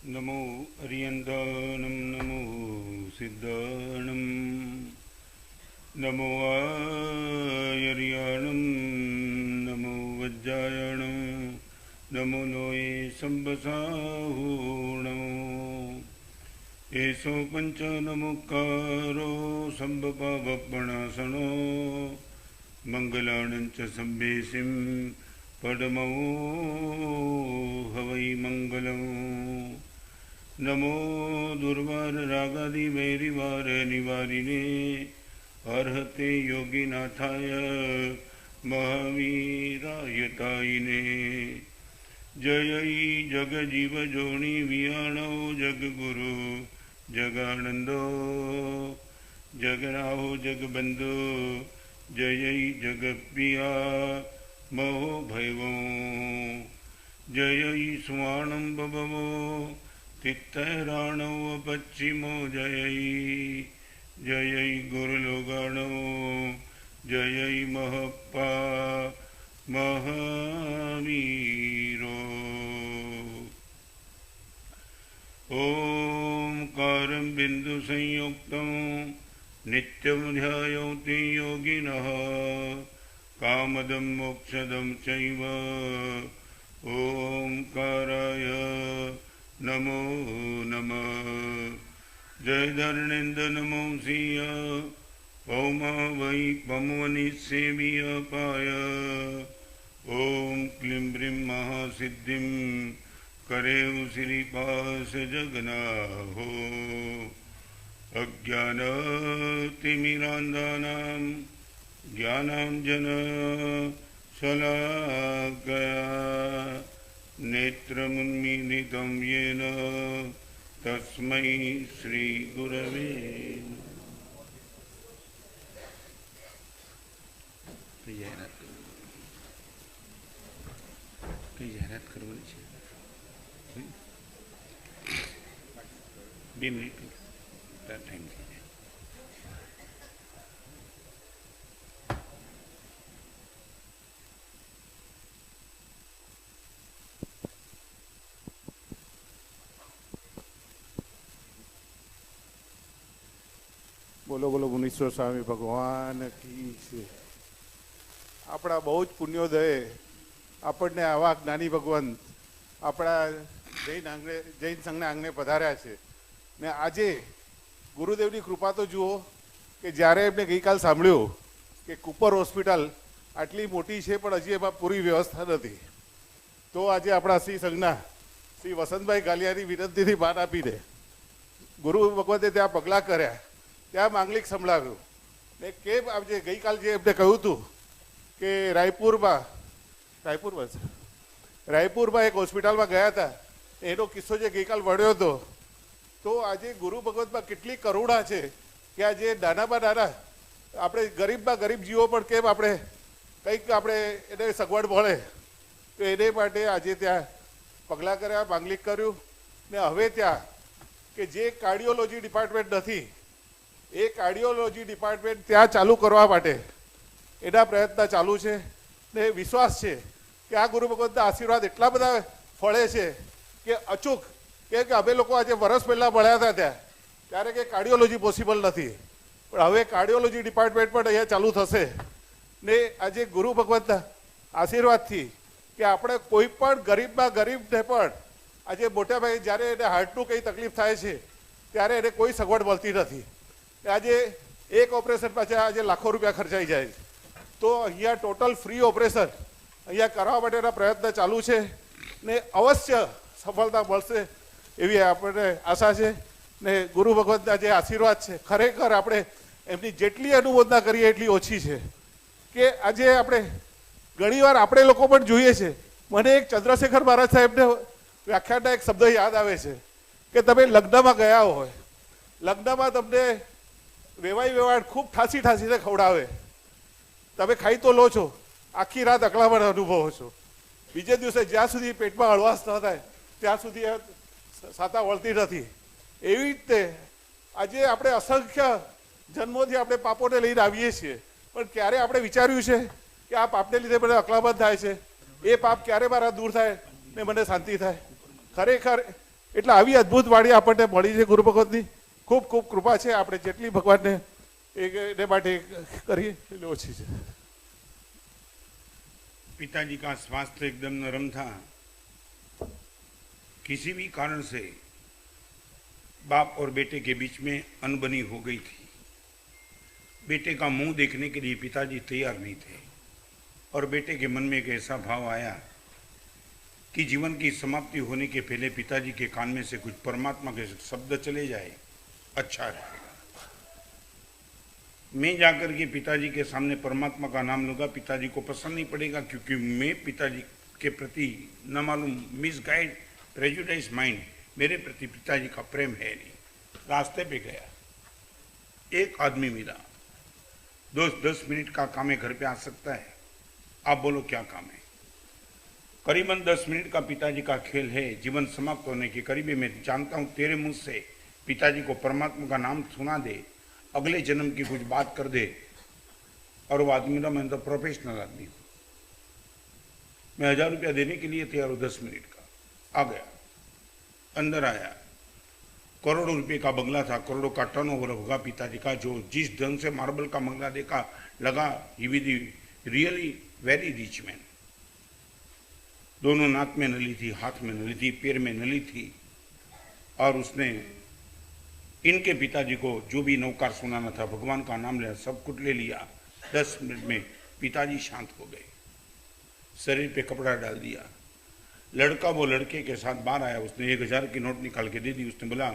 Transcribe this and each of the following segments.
नमो अरियन्तानं नमो सिद्धाणं नमो आयर्याणं नमो वज्रायणं नमो नोये सम्बसाहूणो एषो पञ्चनमुक्कारो सम्बपावपणासनो मङ्गलानं च सम्भेसिं पदमो हवै मङ्गलम् नमो दुर्वार रागादि वैरिवार निवारिणे अर्हते योगिनाथाय महावीरायतायिने जय जगजीव जोनि वियाणो जगगुरु जगानंदो जगराहो जगबंधु जय जगप्रिया महो भैवो जय स्वाणं बभवो तित्तराणो पश्चिमो जय जय गुरुलोगाणो जय महप्पा महावीरो ओंकारं बिंदु संयुक्तं नित्यं ध्यायन्ति योगिनः कामदं मोक्षदं चैव ओंकाराय नमो नमः जय धरणेन्द्र नमो सिंह पौमा वै पमवनिसेविय पाय ओम क्लीं ब्रीं महासिद्धिं करेव श्रीपास जगन्नाहो अज्ञानतिमिरान्धानां ज्ञानाञ्जन शलाकया नेत्रमुन्मीलितं येन तस्मै श्रीगुरवे કઈ જાહેરાત કરવાની છે? 2 મિનિટ ટાઈમ થઈ જાય. બોલો બોલો મુનીશ્વર સ્વામી ભગવાન કી છે. આપણા બહુ જ પુણ્યોદયે આપણને આવા જ્ઞાની ભગવંત આપણા જૈન સંઘના આંગણે પધાર્યા છે ને આજે ગુરુદેવની કૃપા તો જુઓ કે જ્યારે એમને ગઈકાલ સાંભળ્યું કે કુપર હોસ્પિટલ આટલી મોટી છે પણ હજી એમાં પૂરી વ્યવસ્થા નથી, તો આજે આપણા શ્રી સંઘના શ્રી વસંતભાઈ ગાલિયાની વિનંતીથી બાદ આપીને ગુરુ ભગવતે ત્યાં પગલાં કર્યા, ત્યાં માંગલિક સંભળાવ્યું ને કેમ આજે ગઈકાલ જે એમને કહ્યું હતું કે રાયપુરમાં એક હોસ્પિટલમાં ગયા હતા, એનો કિસ્સો જે ગઈકાલ વળ્યો હતો, તો આજે ગુરુ ભગવતમાં કેટલી કરુણા છે કે આજે નાનામાં નાના આપણે ગરીબમાં ગરીબ જીવો પણ કેમ આપણે કંઈક આપણે એને સગવડ મળે, તો એને માટે આજે ત્યાં પગલાં કર્યા, માંગલિક કર્યું ને હવે ત્યાં કે જે કાર્ડિયોલોજી ડિપાર્ટમેન્ટ નથી એ કાર્ડિયોલોજી ડિપાર્ટમેન્ટ ત્યાં ચાલુ કરવા માટે એના પ્રયત્ન ચાલુ છે ને વિશ્વાસ છે કે આ ગુરુ ભગવતના આશીર્વાદ એટલા બધા ફળે છે કે અચૂક કે અમે લોકો આજે વર્ષ પહેલાં મળ્યા હતા ત્યાં ત્યારે કે કાર્ડિયોલોજી પોસિબલ નથી, પણ હવે કાર્ડિયોલોજી ડિપાર્ટમેન્ટ પણ અહીંયા ચાલુ થશે ને આજે ગુરુ ભગવતના આશીર્વાદથી કે આપણે કોઈ પણ ગરીબમાં ગરીબને પણ આજે મોટાભાઈ જ્યારે એને હાર્ટનું કંઈ તકલીફ થાય છે ત્યારે એને કોઈ સગવડ મળતી નથી. આજે એક ઓપરેશન પાછળ આજે લાખો રૂપિયા ખર્ચાઈ જાય છે, તો અહીંયા ટોટલ ફ્રી ઓપરેશન અહીંયા કરવા માટેના પ્રયત્ન ચાલુ છે ને અવશ્ય સફળતા મળશે એવી આપણને આશા છે ને ગુરુ ભગવતના જે આશીર્વાદ છે ખરેખર આપણે એમની જેટલી અનુમોદના કરીએ એટલી ઓછી છે કે આજે આપણે ઘણીવાર આપણે લોકો પણ જોઈએ છે. મને એક ચંદ્રશેખર મહારાજ સાહેબને વ્યાખ્યાનના એક શબ્દ યાદ આવે છે કે તમે લગ્નમાં ગયા હોય, લગ્નમાં તમને વેવાય ખૂબ ઠાસીને ખવડાવે, તમે ખાઈ તો લો છો, આખી રાત અકળામણ અનુભવો છો, બીજે દિવસે જ્યાં સુધી પેટમાં હળવાશ ન થાય ત્યાં સુધી સાતા વળતી નથી. એવી રીતે આજે આપણે અસંખ્ય જન્મોથી આપણે પાપોને લઈને આવીએ છીએ, પણ ક્યારે આપણે વિચાર્યું છે કે આ પાપને લીધે મને અકળામણ થાય છે, એ પાપ ક્યારે મારા દૂર થાય ને મને શાંતિ થાય? ખરેખર એટલે આવી અદ્ભુત વાણી આપણને મળી છે ગુરુ ભગવતની. ખૂબ ખૂબ કૃપા છે. આપણે જેટલી ભગવાનને એને માટે કરીએ એટલે ઓછી છે. पिताजी का स्वास्थ्य एकदम नरम था। किसी भी कारण से बाप और बेटे के बीच में अनबनी हो गई थी। बेटे का मुंह देखने के लिए पिताजी तैयार नहीं थे और बेटे के मन में एक ऐसा भाव आया कि जीवन की समाप्ति होने के पहले पिताजी के कान में से कुछ परमात्मा के शब्द चले जाए, अच्छा रहेगा। मैं जाकर के पिताजी के सामने परमात्मा का नाम लूंगा, पिताजी को पसंद नहीं पड़ेगा, क्योंकि मैं पिताजी के प्रति न मालूम मिसगाइड प्रेजुडाइज माइंड, मेरे प्रति पिताजी का प्रेम है नहीं। रास्ते पे गया, एक आदमी मिला। दोस्त 10 मिनट का काम है, घर पे आ सकता है? आप बोलो क्या काम है? करीबन 10 मिनट का पिताजी का खेल है। जीवन समाप्त होने के करीब मैं जानता हूं तेरे मुंह से पिताजी को परमात्मा का नाम सुना दे, अगले जन्म की कुछ बात कर दे। और वो आदमी ना, मैं तो प्रोफेशनल आदमी हूं, मैं 1000 रुपया देने के लिए तैयार हूं। 10 मिनट का आ गया, अंदर आया। करोड़ों रुपए का बंगला था, करोड़ों का टर्नओवर होगा पिताजी का। जो जिस ढंग से मार्बल का बंगला देखा, लगा he with really very rich man. दोनों नाक में नली थी, हाथ में नली थी, पैर में नली थी। और उसने इनके पिताजी को जो भी नौकार सुनाना था, भगवान का नाम लिया, सब कुछ ले लिया। 10 मिनट में पिताजी शांत हो गए, शरीर पे कपड़ा डाल दिया। लड़का वो लड़के के साथ बाहर आया, उसने 1000 की नोट निकाल के दे दी। उसने बोला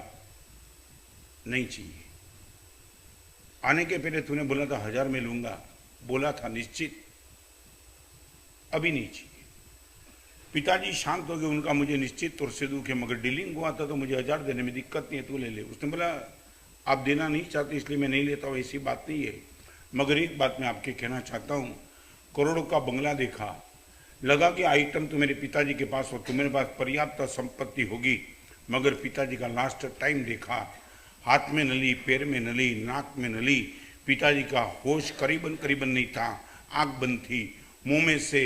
नहीं चाहिए, आने के पहले तूने बोला था 1000 में लूंगा, बोला था निश्चित, अभी नहीं चाहिए। पिताजी शांत हो गए, उनका मुझे निश्चित तौर से दुख है, मगर डीलिंग हुआ था तो मुझे 1000 देने में दिक्कत नहीं है, तू ले ले। उसने बोला आप देना नहीं चाहते इसलिए मैं नहीं लेता हूँ, ऐसी बात नहीं है। मगर एक बात मैं आपके कहना चाहता हूँ, करोड़ों का बंगला देखा, लगा कि आइटम तो मेरे पिताजी के पास हो, तुम्हारे पास पर्याप्त संपत्ति होगी, मगर पिताजी का लास्ट टाइम देखा, हाथ में नली, पैर में नली, नाक में नली। पिताजी का होश करीबन करीबन नहीं था, आंख बंद थी, मुंह में से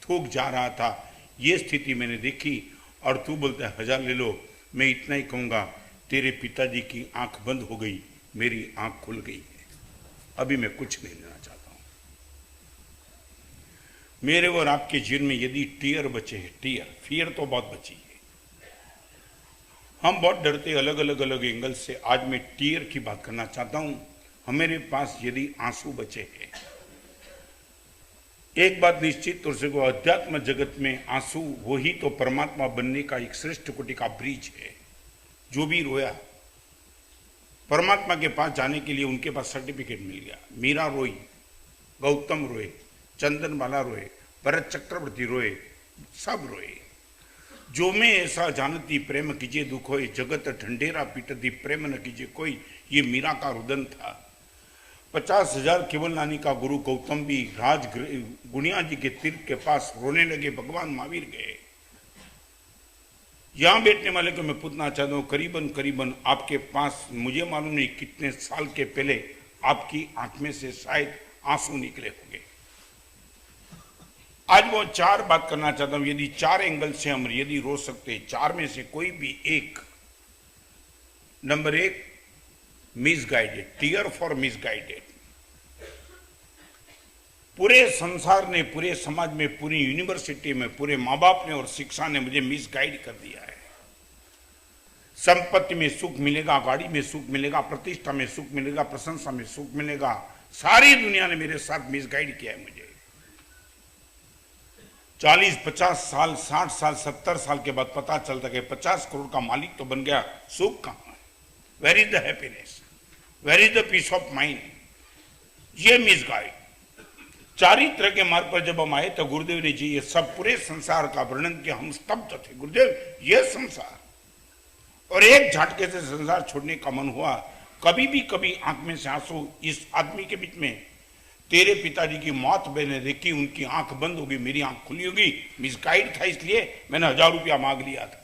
थूक जा रहा था। ये स्थिति मैंने देखी। और तू बोलता है 1000 ले लो। मैं इतना ही कहूँगा, तेरे पिताजी की आंख बंद हो गई, मेरी आंख खुल गई है, अभी मैं कुछ नहीं लेना चाहता हूँ। मेरे और आपके जीवन में यदि टीयर बचे हैं, टीयर, फियर तो बहुत बची है। हम बहुत डरते अलग अलग अलग एंगल से। आज मैं टीयर की बात करना चाहता हूं। हमारे पास यदि आंसू बचे हैं, एक बात निश्चित तौर से को, अध्यात्म जगत में आंसू वही तो परमात्मा बनने का एक श्रेष्ठ कोटि का ब्रिज है। जो भी रोया, परमात्मा के पास जाने के लिए उनके पास सर्टिफिकेट मिल गया। मीरा रोई, गौतम रोए, चंदन बाला रोए, भरत चक्रवर्ती रोए, सब रोए। जो मैं ऐसा जानती प्रेम कीजिए दुख होए, जगत ढंढेरा पीटती प्रेम न कीजिए कोई, ये मीरा का रुदन था। 50,000 केवल नानी का गुरु गौतम भी राज गुनिया जी के तीर्थ के पास रोने लगे, भगवान महावीर गए। यहां बैठने वाले को मैं पूछना चाहता हूं, करीबन करीबन आपके पास, मुझे मालूम नहीं कितने साल के पहले आपकी आंख में से शायद आंसू निकले होंगे। आज वो 4 बात करना चाहता हूं। यदि 4 एंगल से हम यदि रो सकते, 4 में से कोई भी एक। Number 1, misguided, tear for misguided. पूरे संसार ने, पूरे समाज में, पूरी यूनिवर्सिटी में, पूरे माँ बाप ने और शिक्षा ने मुझे मिसगाइड कर दिया है। संपत्ति में सुख मिलेगा, गाड़ी में सुख मिलेगा, प्रतिष्ठा में सुख मिलेगा, प्रशंसा में सुख मिलेगा, सारी दुनिया ने मेरे साथ मिसगाइड किया है मुझे। 40, 50 साल, 60 साल, 70 साल के बाद पता चलता कि 50 करोड़ का मालिक तो बन गया, सुख कहां है? Where is the happiness, where is the peace of mind? ये मिसगाइड। चारित्र के मार्ग पर जब हम आए तो गुरुदेव ने जी ये सब पूरे संसार का वर्णन किया, हम स्तब्ध थे। गुरुदेव ये संसार, और एक झटके से संसार छोड़ने का मन हुआ। कभी आंख में से आंसू। इस आदमी के बीच में तेरे पिताजी की मौत मैंने देखी, उनकी आंख बंद होगी, मेरी आंख खुली होगी। मिसगाइड था, इसलिए मैंने 1000 रुपया मांग लिया था।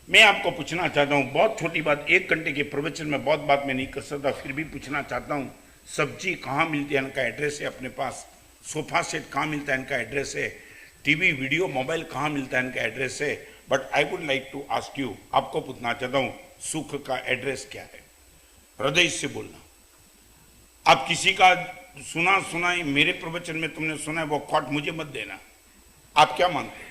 मैं आपको पूछना चाहता हूं, बहुत छोटी बात, 1 घंटे के प्रवचन में बहुत बात मैं नहीं कर सकता, फिर भी पूछना चाहता हूं, सब्जी कहाँ मिलती है इनका एड्रेस है अपने पास, सोफा सेट कहाँ मिलता है इनका एड्रेस है, टीवी वीडियो मोबाइल कहाँ मिलता है इनका एड्रेस है। But I would like to ask you, आपको पूछना चाहता हूं, सुख का एड्रेस क्या है? हृदय से बोलना। आप किसी का सुना है, मेरे प्रवचन में तुमने सुना है, वो कॉट मुझे मत देना। आप क्या मानते हैं?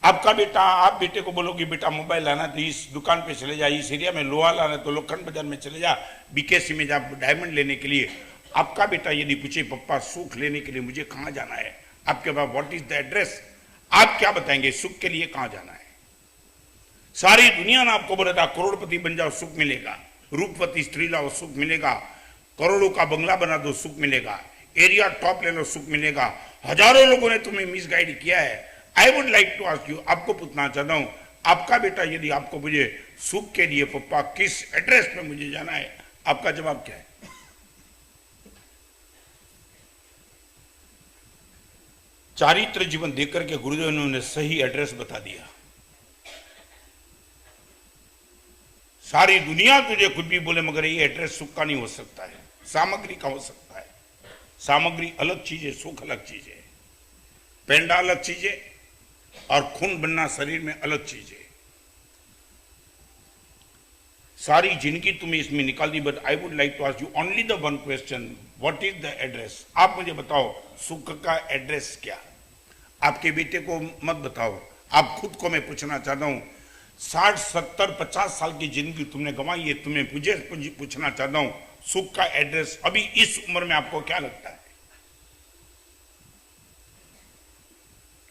आपका बेटा, आप बेटे को बोलोगे बेटा मोबाइल लाना तो इस दुकान पे चले जा, इस एरिया में लोहा लाना तो लोखंड बाजार में चले जा, बीकेसी में जा डायमंड लेने के लिए। आपका बेटा यदि पूछे पप्पा सुख लेने के लिए मुझे कहाँ जाना है, आपके पास व्हाट इज द एड्रेस, आप क्या बताएंगे? सुख के लिए कहाँ जाना है? सारी दुनिया ने आपको बोला था करोड़पति बन जाओ सुख मिलेगा, रूपवती स्त्री लाओ सुख मिलेगा, करोड़ों का बंगला बना दो सुख मिलेगा, एरिया टॉप ले लो सुख मिलेगा। हजारों लोगों ने तुम्हें मिसगाइड किया है। I would like to ask you, आपको पूछना चाहता हूं, आपका बेटा यदि आपको मुझे सुख के लिए पप्पा किस एड्रेस पे मुझे जाना है, आपका जवाब क्या है? चारित्र जीवन देकर के गुरुदेव ने उन्हें सही एड्रेस बता दिया। सारी दुनिया तुझे कुछ भी बोले मगर ये एड्रेस सुख का नहीं हो सकता है, सामग्री का हो सकता है। सामग्री अलग चीज है, सुख अलग चीज है। पेंडा अलग चीज है और खून बनना शरीर में अलग चीज है। सारी जिंदगी तुम्हें इसमें निकाल दी, but I would like to ask you only the one question, what is the address? आप मुझे बताओ सुख का एड्रेस क्या? आपके बेटे को मत बताओ, आप खुद को मैं पूछना चाहता हूं। 60, 70, 50 साल की जिंदगी तुमने गंवाई है, तुम्हें मुझे पूछना चाहता हूं सुख का एड्रेस अभी इस उम्र में आपको क्या लगता है?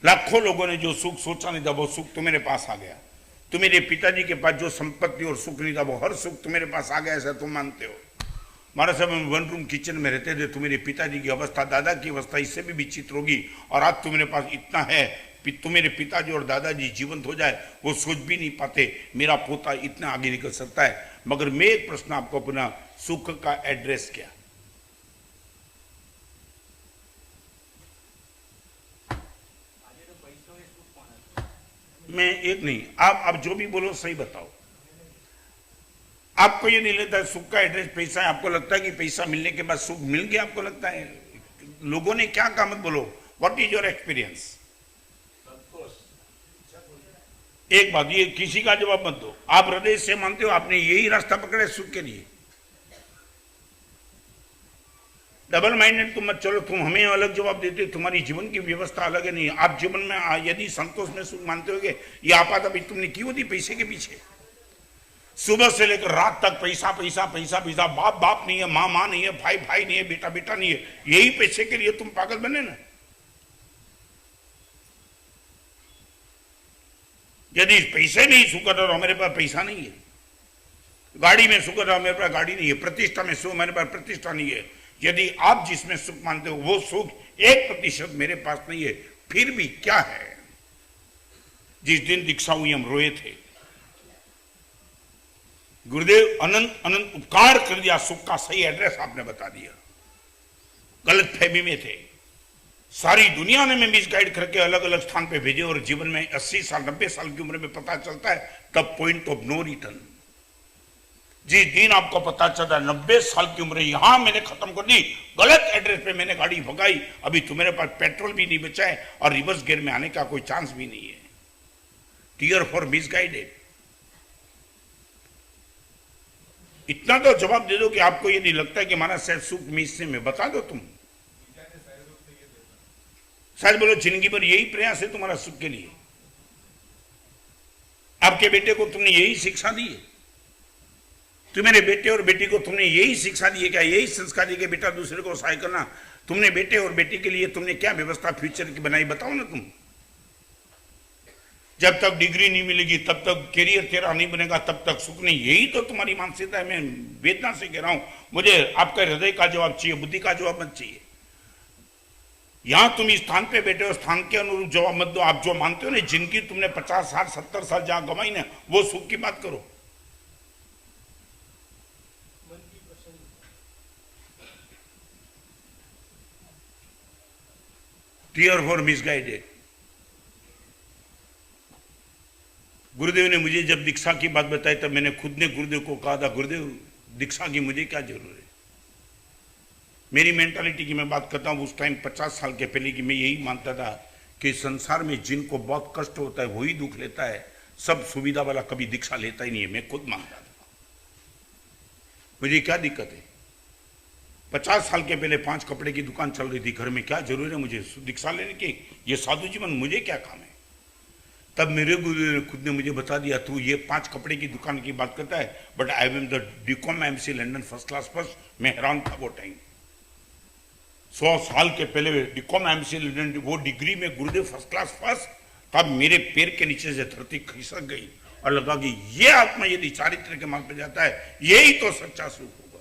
लाखों लोगों ने जो सुख सोचा नहीं था वो सुख तुम्हारे पास आ गया। तुम्हारे पिताजी के पास जो संपत्ति और सुख नहीं था वो हर सुख तुम्हारे पास आ गया, ऐसा तुम मानते हो? हमारे समय में वन रूम किचन में रहते थे, तुम्हारे पिताजी की अवस्था, दादा की अवस्था इससे भी विचित्र होगी। और आज तुम्हारे पास इतना है, तुम्हारे पिताजी और दादाजी जीवंत हो जाए वो सोच भी नहीं पाते मेरा पोता इतना आगे निकल सकता है। मगर मैं एक प्रश्न आपको पुनः, सुख का एड्रेस क्या? मैं एक नहीं, आप जो भी बोलो सही बताओ। आपको ये नहीं लगता सुख का एड्रेस पैसा है? आपको लगता है कि पैसा मिलने के बाद सुख मिल गया? आपको लगता है? लोगों ने क्या कहा मत बोलो, व्हाट इज योर एक्सपीरियंस? एक बात, ये किसी का जवाब मत दो। आप हृदय से मानते हो आपने यही रास्ता पकड़ा सुख के लिए? डबल माइंडेड तुम मत चलो, तुम हमें अलग जवाब देते, तुम्हारी जीवन की व्यवस्था अलग है। नहीं, आप जीवन में यदि संतोष में सुख मानते होगे, ये आपात अभी तुमने क्यों दी पैसे के पीछे? सुबह से लेकर रात तक पैसा पैसा पैसा पैसा, बाप बाप नहीं है, माँ माँ नहीं है, भाई भाई नहीं है, बेटा बेटा नहीं है, यही पैसे के लिए तुम पागल बने ना। यदि पैसे में ही सुख कर रहा, मेरे पास पैसा नहीं है, गाड़ी में सुख कर रहा, मेरे पास गाड़ी नहीं है, प्रतिष्ठा में सुख, मेरे पास प्रतिष्ठा नहीं है, यदि आप जिसमें सुख मानते हो वो सुख 1% मेरे पास नहीं है, फिर भी क्या है? जिस दिन दीक्षा हुई हम रोए थे, गुरुदेव अनंत अनंत उपकार कर दिया, सुख का सही एड्रेस आपने बता दिया। गलत फहमी में थे, सारी दुनिया ने में मिसगाइड करके अलग अलग स्थान पे भेजे, और जीवन में 80 साल 90 साल की उम्र में पता चलता है तब पॉइंट ऑफ नो रिटर्न। जिस दिन आपको पता चलता है 90 साल की उम्र, यहां मैंने खत्म कर दी, गलत एड्रेस पे मैंने गाड़ी भगाई, अभी तुम्हारे पास पेट्रोल भी नहीं बचा है और रिवर्स गियर में आने का कोई चांस भी नहीं है। Tear for misguided. इतना तो जवाब दे दो कि आपको ये नहीं लगता है कि हमारा शायद सुख मिस से में बता दो। तुम शायद बोलो जिंदगी भर यही प्रयास है तुम्हारा सुख के लिए। आपके बेटे को तुमने यही शिक्षा दी है, तुम्हारे बेटे और बेटी को तुमने यही शिक्षा दी है क्या, यही संस्कार दी कि बेटा दूसरे को सहाय करना? तुमने बेटे और बेटी के लिए तुमने क्या व्यवस्था फ्यूचर की बनाई, बताओ ना। तुम जब तक डिग्री नहीं मिलेगी, तब तक करियर तेरा नहीं बनेगा, तब तक सुख नहीं, यही तो तुम्हारी मानसिकता है। मैं वेदना से कह रहा हूं, मुझे आपका हृदय का जवाब चाहिए, बुद्धि का जवाब मत चाहिए। यहां तुम इस स्थान पे बैठे हो, स्थान के अनुरूप जवाब मत दो। आप जो मानते हो ना, जिनकी तुमने 50, 60, 70 साल जहां गंवाई ना, वो सुख की बात करो। Tear for misguided. गुरुदेव ने मुझे जब दीक्षा की बात बताई तब मैंने खुद ने गुरुदेव को कहा था, गुरुदेव दीक्षा की मुझे क्या जरूरत है? मेरी मेंटालिटी की मैं बात करता हूँ, उस टाइम 50 साल के पहले की मैं यही मानता था कि संसार में जिनको बहुत कष्ट होता है वही दुख लेता है, सब सुविधा वाला कभी दीक्षा लेता ही नहीं है। मैं खुद मानता था। मुझे क्या दिक्कत है? 50 साल के पहले 5 कपड़े की दुकान चल रही थी घर में, क्या जरूरी है मुझे दीक्षा लेने की? ये साधु जीवन मुझे क्या काम है? तब मेरे गुरु ने खुद ने मुझे बता दिया, तू ये 5 कपड़े की दुकान की बात करता है, but I am the डीकॉम MC London first class first. मैं हैरान था वो टाइम। 100 साल के पहले डीकॉम एमसी लंदन वो डिग्री में गुरुदेव फर्स्ट क्लास फर्स्ट। तब मेरे पैर के नीचे से धरती खिसक गई और लगा कि ये आत्मा यदि चारित्र के मार्ग पे जाता है, यही तो सच्चा सुख होगा।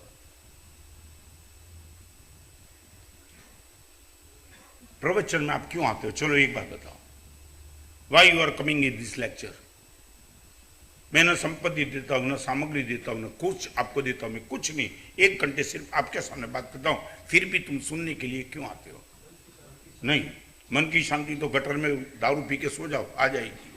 प्रवचन में आप क्यों आते हो? चलो एक बात बताओ, why you are coming in this lecture? मैं न संपत्ति देता हूं, न सामग्री देता हूं, न कुछ आपको देता हूं, मैं कुछ नहीं। 1 घंटे सिर्फ आपके सामने बात करता हूं, फिर भी तुम सुनने के लिए क्यों आते हो? नहीं, मन की शांति तो गटर में दारू पी के सो जाओ, आ जाएगी।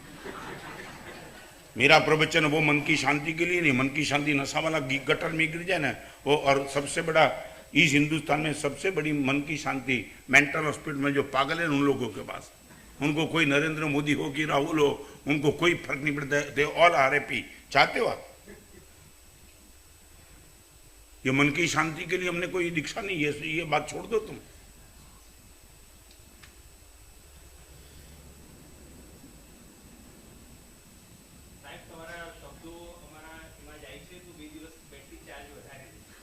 मेरा प्रवचन वो मन की शांति के लिए नहीं। मन की शांति नशा वाला गटर में गिर जाए ना वो। और सबसे बड़ा इस हिंदुस्तान में सबसे बड़ी मन की शांति मेंटल हॉस्पिटल में जो पागल है उन लोगों के पास। उनको कोई नरेंद्र मोदी हो कि राहुल हो, उनको कोई फर्क नहीं पड़ता। They all are happy. चाहते हो आप? ये मन की शांति के लिए हमने कोई दीक्षा नहीं है, ये बात छोड़ दो तुम।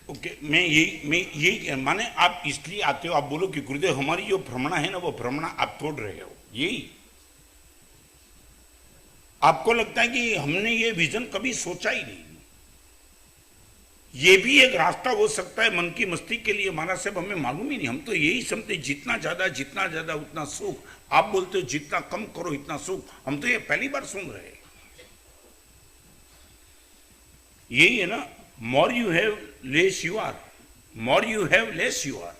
ओके, मैं यही माने आप इसलिए आते हो, आप बोलो कि गुरुदेव हमारी जो भ्रमणा है ना, वो भ्रमणा आप तोड़ रहे हो। यही आपको लगता है कि हमने ये विजन कभी सोचा ही नहीं। ये भी एक रास्ता हो सकता है मन की मस्ती के लिए, हमारा सब हमें मालूम ही नहीं। हम तो यही समझते जितना ज्यादा उतना सुख। आप बोलते हो जितना कम करो इतना सुख। हम तो ये पहली बार सुन रहे हैं। यही है ना, more you have less you are, more you have less you are.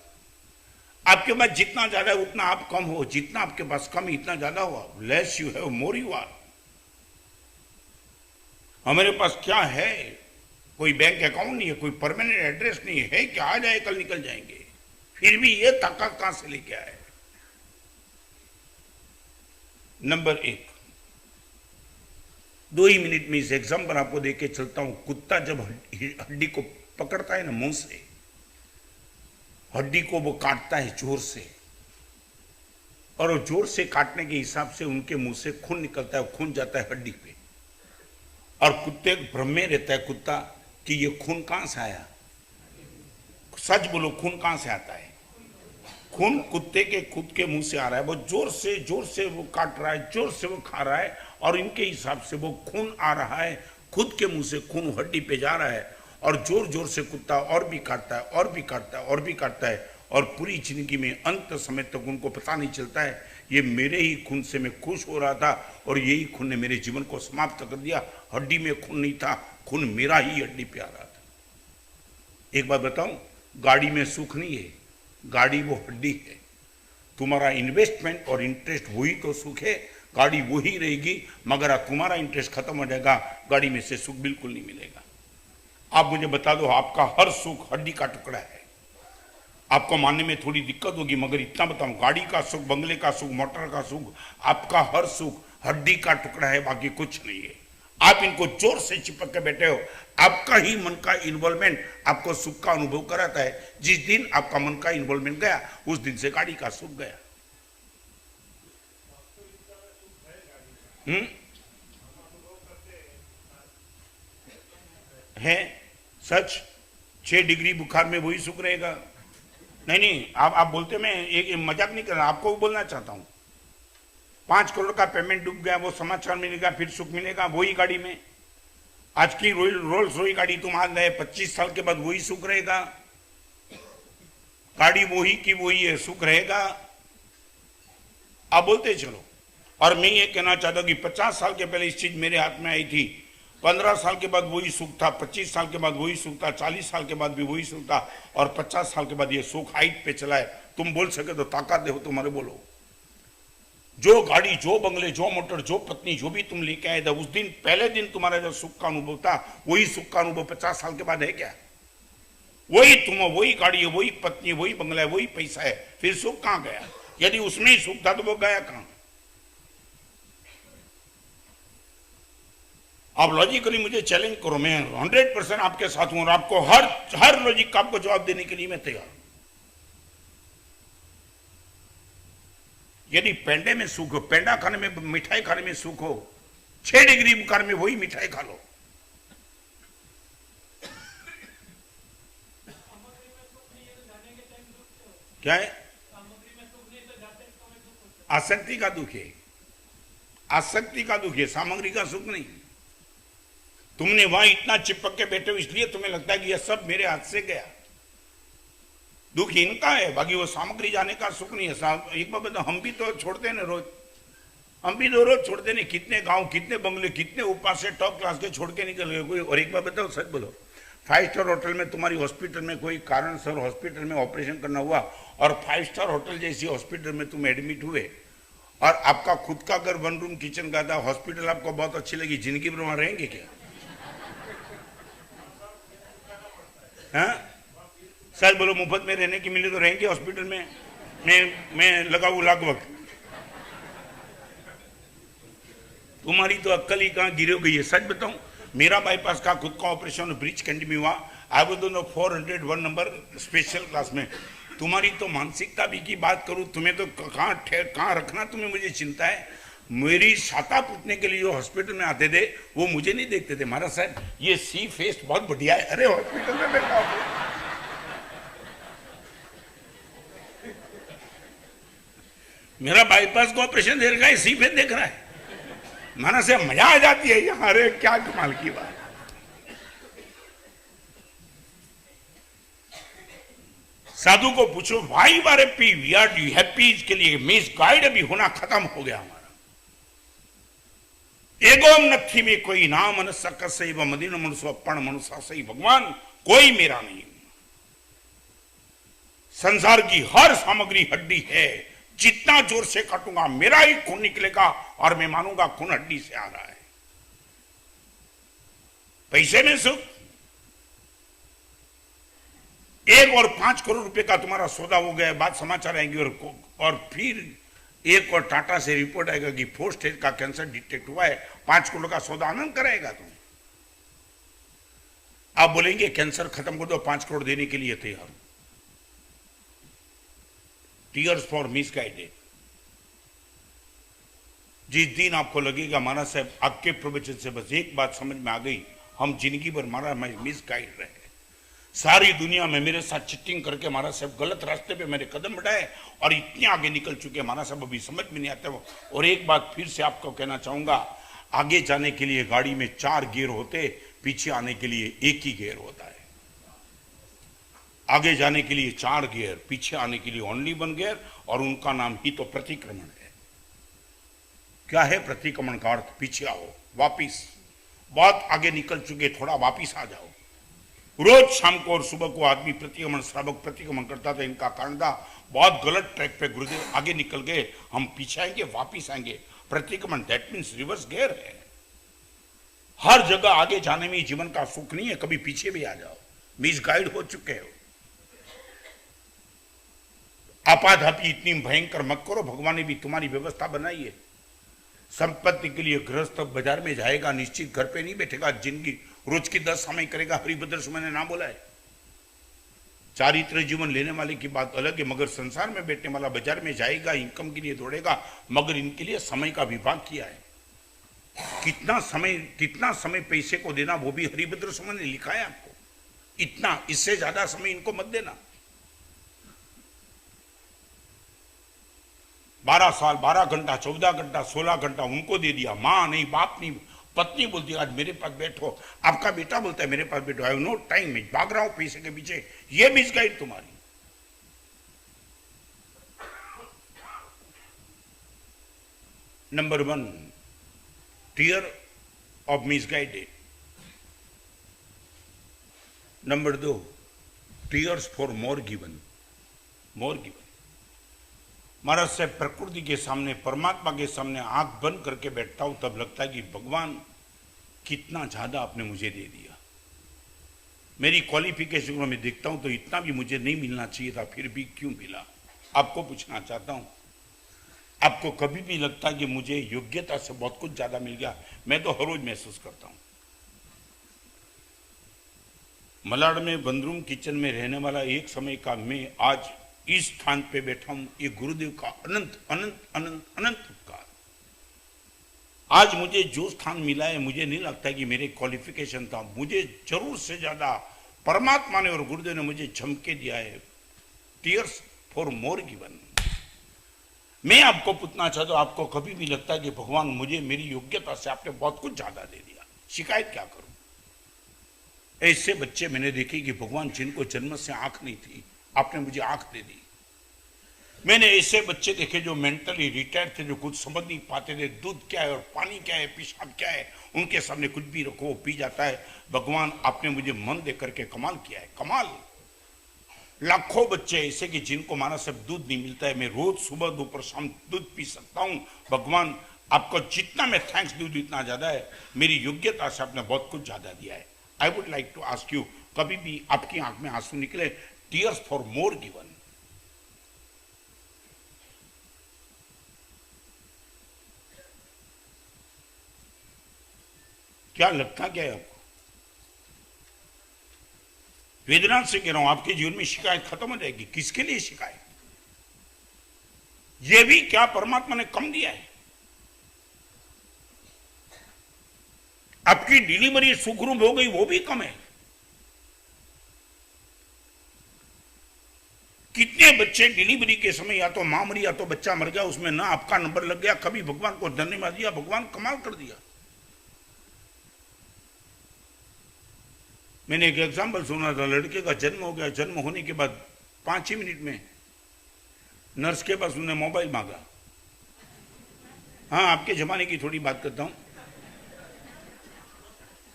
आपके पास जितना ज्यादा है उतना आप कम हो, जितना आपके पास कम इतना ज्यादा हो। Less you have more you are. हमारे पास क्या है? कोई बैंक अकाउंट नहीं है, कोई परमानेंट एड्रेस नहीं है कि आ जाए कल निकल जाएंगे। फिर भी ये ताकत कहां से लेके आए? नंबर 1, 2 ही मिनट में इस एग्जाम्पल आपको देके चलता हूं। कुत्ता जब हड्डी को पकड़ता है ना मुंह से, हड्डी को वो काटता है जोर से, और जोर से काटने के हिसाब से उनके मुंह से खून निकलता है, खून जाता है हड्डी पे। और कुत्ते भ्रम में रहता है कुत्ता कि ये खून कहां से आया। सच बोलो, खून कहां से आता है? खून कुत्ते के खुद के मुंह से आ रहा है। वो जोर से वो काट रहा है, जोर से वो खा रहा है, और इनके हिसाब से वो खून आ रहा है, खुद के मुंह से खून हड्डी पे जा रहा है। और जोर से कुत्ता और भी काटता है, और भी काटता है, और भी काटता है। और पूरी जिंदगी में अंत समय तक उनको पता नहीं चलता है ये मेरे ही खून से मैं खुश हो रहा था, और यही खून ने मेरे जीवन को समाप्त कर दिया। हड्डी में खून नहीं था, खून मेरा ही हड्डी पे आ रहा था। एक बात बताऊं, गाड़ी में सुख नहीं है, गाड़ी वो हड्डी है। तुम्हारा इन्वेस्टमेंट और इंटरेस्ट वही तो सुख है। गाड़ी वही रहेगी, मगर तुम्हारा इंटरेस्ट खत्म हो जाएगा, गाड़ी में से सुख बिल्कुल नहीं मिलेगा। आप मुझे बता दो, आपका हर सुख हड्डी का टुकड़ा है। आपको मानने में थोड़ी दिक्कत होगी, मगर इतना बताऊं, गाड़ी का सुख, बंगले का सुख, मोटर का सुख, आपका हर सुख हड्डी का टुकड़ा है, बाकी कुछ नहीं है। आप इनको जोर से चिपक के बैठे हो। आपका ही मन का इन्वॉल्वमेंट आपको सुख का अनुभव कराता है। जिस दिन आपका मन का इन्वॉल्वमेंट गया, उस दिन से गाड़ी का सुख गया। है सच। 6 डिग्री बुखार में वही सुख रहेगा। नहीं, आप बोलते, मैं एक मजाक नहीं कर रहा, आपको बोलना चाहता हूं। 5 करोड़ का पेमेंट डूब गया, वो समाचार मिलेगा, फिर सुख मिलेगा वही गाड़ी में। आज की रोल्स रॉयस गाड़ी तुम आज गए, 25 साल के बाद वही सुख रहेगा। गाड़ी वही की वही है, सुख रहेगा। आप बोलते चलो। और मैं ये कहना चाहता हूं कि 50 साल के पहले इस चीज मेरे हाथ में आई थी, 15 साल के बाद वही सुख था, 25 साल के बाद वही सुख था, 40 साल के बाद भी वही सुख था, और 50 साल के बाद ये सुख हाइट पे चला है। तुम बोल सके तो ताकत दे तुम्हारे, बोलो। जो गाड़ी, जो बंगले, जो मोटर, जो पत्नी, जो भी तुम लेके आए थे, उस दिन पहले दिन तुम्हारा जो सुख का अनुभव था, वही सुख का अनुभव 50 साल के बाद है क्या? वही तुम, वही गाड़ी है, वही पत्नी, वही बंगला है, वही पैसा है, फिर सुख कहां गया? यदि उसमें ही सुख था तो वो गया कहां? आप लॉजिकली मुझे चैलेंज करो, मैं 100% आपके साथ हूं और आपको हर लॉजिक का आपको जवाब देने के लिए मैं तैयार हूं। यदि पेंडे में सुख हो, पेंडा खाने में, मिठाई खाने में सुख हो, 6 डिग्री बुखार में वही मिठाई खा लो। क्या है? आसक्ति का दुख है, आसक्ति का दुख है, सामग्री का सुख नहीं। तुमने वहां इतना चिपक के बैठे हो इसलिए तुम्हें लगता है कि यह सब मेरे हाथ से गया। दुख इनका है, बाकी वो सामग्री जाने का सुख नहीं है। एक बार बताओ, हम भी तो छोड़ते हैं ना रोज, हम भी तो रोज छोड़ते नहीं। कितने गांव, कितने बंगले, कितने ऊपर से टॉप क्लास के छोड़ के निकल गए कोई। और एक बार बताओ, सच बोलो, 5 स्टार होटल में तुम्हारी हॉस्पिटल में कोई कारण सर हॉस्पिटल में ऑपरेशन करना हुआ और 5 स्टार होटल जैसी हॉस्पिटल में तुम एडमिट हुए और आपका खुद का घर 1 रूम किचन का था, हॉस्पिटल आपको बहुत अच्छी लगी, जिंदगी भर वहां रहेंगे क्या? हाँ सच बोलो, मुफ्त में रहने की मिले तो रहेंगे हॉस्पिटल में? मैं लगाऊ लगभग। तुम्हारी तो अक्ल ही कहां गिर गई है। सच बताऊं, मेरा बाईपास का खुद का ऑपरेशन ब्रिज कैंडी में हुआ। I was on 401 number special class में। तुम्हारी तो मानसिकता भी की बात करूं, तुम्हें तो कहां रखना तुम्हें मुझे चिंता है। मेरी छाता पूछने के लिए जो हॉस्पिटल में आते थे वो मुझे नहीं देखते थे। महाराज साहब ये सी फेस्ट बहुत बढ़िया है। अरे हॉस्पिटल में बैठा हूं, मेरा बाईपास का ऑपरेशन देख रहा है, सी फेस्ट देख रहा है। महाराज साहब मजा आ जाती है यहाँ। अरे क्या कमाल की बात। साधु को पूछो भाई बारे पी वी आर हैप्पी के लिए मिस गाइड अभी होना खत्म हो गया हमारा। एगोम नथी में कोई नाम मनसा कसई व मदीन मनुष्य अपन मनुष्य सही, भगवान कोई मेरा नहीं। संसार की हर सामग्री हड्डी है, जितना जोर से काटूंगा मेरा ही खून निकलेगा और मैं मानूंगा खून हड्डी से आ रहा है। पैसे में सुख, 1 और 5 करोड़ रुपए का तुम्हारा सौदा हो गया, बात समाचार आएंगे और फिर 1 और टाटा से रिपोर्ट आएगा कि 4 स्टेज का कैंसर डिटेक्ट हुआ है। 5 करोड़ का सौदा आनंद कराएगा तुम। आप बोलेंगे कैंसर खत्म कर दो, 5 करोड़ देने के लिए तैयार। Tears for misguided. जिस दिन आपको लगेगा महाराज साहब आपके प्रवचन से बस एक बात समझ में आ गई, हम जिंदगी भर महाराज मैं मिसगाइड रहे, सारी दुनिया में मेरे साथ चिटिंग करके महाराज साहब गलत रास्ते पे मेरे कदम बढ़ाए और इतने आगे निकल चुके महाराज साहब अभी समझ में नहीं आता वो। और एक बात फिर से आपको कहना चाहूंगा, आगे जाने के लिए गाड़ी में 4 गियर होते, पीछे आने के लिए 1 ही गियर होता है। आगे जाने के लिए 4 गियर, पीछे आने के लिए ओनली 1 गियर, और उनका नाम ही तो प्रतिक्रमण है। क्या है प्रतिक्रमण का अर्थ? पीछे आओ, वापिस। बहुत आगे निकल चुके, थोड़ा वापिस आ जाओ। रोज शाम को और सुबह को आदमी प्रतिक्रमण श्रावक प्रतिक्रमण करता था। इनका कारण था बहुत गलत ट्रैक पे गुरुदेव आगे निकल गए, हम पीछे आएंगे वापिस आएंगे। प्रतिक्रमण दैट मीन्स रिवर्स गियर है। हर जगह आगे जाने में जीवन का सुख नहीं है, कभी पीछे भी आ जाओ, मिसगाइड हो चुके हो। आपाधापी इतनी भयंकर मत करो, भगवान ने भी तुम्हारी व्यवस्था बनाई है। संपत्ति के लिए गृहस्थ बाजार में जाएगा, निश्चित घर पे नहीं बैठेगा, जिंदगी रोज की 10 समय करेगा। हरिभद्र स्वामी ने ना बोला है। चारित्र जीवन लेने वाले की बात अलग है, मगर संसार में बैठने वाला बाजार में जाएगा, इनकम के लिए दौड़ेगा, मगर इनके लिए समय का विभाग किया है। कितना समय पैसे को देना वो भी हरिभद्र स्वामी ने लिखा है आपको। इतना, इससे ज्यादा समय इनको मत देना। 12 साल, 12 घंटा, 14 घंटा, 16 घंटा उनको दे दिया। माँ नहीं, बाप नहीं, पत्नी बोलती है आज मेरे पास बैठो, आपका बेटा बोलता है मेरे पास बैठो, आई हैव नो टाइम, मैं भाग रहा हूं पैसे के पीछे। ये मिसगाइड तुम्हारी। Number 1 tear of misguided. Number 2 tears for more given. More given महाराज से प्रकृति के सामने, परमात्मा के सामने आंख बंद करके बैठता हूं तब लगता है कि भगवान कितना ज्यादा आपने मुझे दे दिया। मेरी क्वालिफिकेशन को मैं देखता हूं तो इतना भी मुझे नहीं मिलना चाहिए था, फिर भी क्यों मिला। आपको पूछना चाहता हूं, आपको कभी भी लगता है कि मुझे योग्यता से बहुत कुछ ज्यादा मिल गया? मैं तो हर रोज महसूस करता हूं। मलाड में बंदरूम किचन में रहने वाला एक समय का मैं आज इस स्थान पे बैठा हूं, ये गुरुदेव का अनंत अनंत अनंत अनंत उपकार। आज मुझे जो स्थान मिला है, मुझे नहीं लगता कि मेरे क्वालिफिकेशन था, मुझे जरूर से ज्यादा परमात्मा ने और गुरुदेव ने मुझे झमके दिया है। Tears for more given. मैं आपको पूछना चाहता हूं, आपको कभी भी लगता है कि भगवान मुझे मेरी योग्यता से आपने बहुत कुछ ज्यादा दे दिया, शिकायत क्या करूं? ऐसे बच्चे मैंने देखे कि भगवान जिनको जन्म से आंख नहीं थी, आपने मुझे आंख दे दी। मैंने ऐसे बच्चे देखे जो मेंटली रिटायर्ड थे, जो कुछ समझ नहीं पाते थे, दूध क्या है और पानी क्या है, पेशाब क्या है, उनके सामने कुछ भी रखो वो पी जाता है। भगवान आपने मुझे मन दे करके कमाल किया है, कमाल। लाखों बच्चे ऐसे कि जिनको माना सब दूध नहीं मिलता है, मैं रोज सुबह दोपहर शाम दूध पी सकता हूं। भगवान आपको जितना मैं थैंक्स दूं इतना ज्यादा है, मेरी योग्यता से आपने बहुत कुछ ज्यादा दिया है। I would like to ask you, कभी भी आपकी आंख में आंसू निकले, टीयर्स फॉर मोर गिवन। क्या लगता क्या है आपको? वेदना से कह रहा हूं, आपके जीवन में शिकायत खत्म हो जाएगी। किसके लिए शिकायत? यह भी क्या परमात्मा ने कम दिया है? आपकी डिलीवरी सुखरूप हो गई, वो भी कम है। कितने बच्चे डिलीवरी के समय या तो मां मरी या तो बच्चा मर गया, उसमें ना आपका नंबर लग गया, कभी भगवान को धन्यवाद दिया, भगवान कमाल कर दिया। मैंने एक एग्जाम्पल सुना था, लड़के का जन्म हो गया, जन्म होने के बाद 5 ही मिनट में नर्स के पास उन्हें मोबाइल मांगा। हाँ, आपके जमाने की थोड़ी बात करता हूं।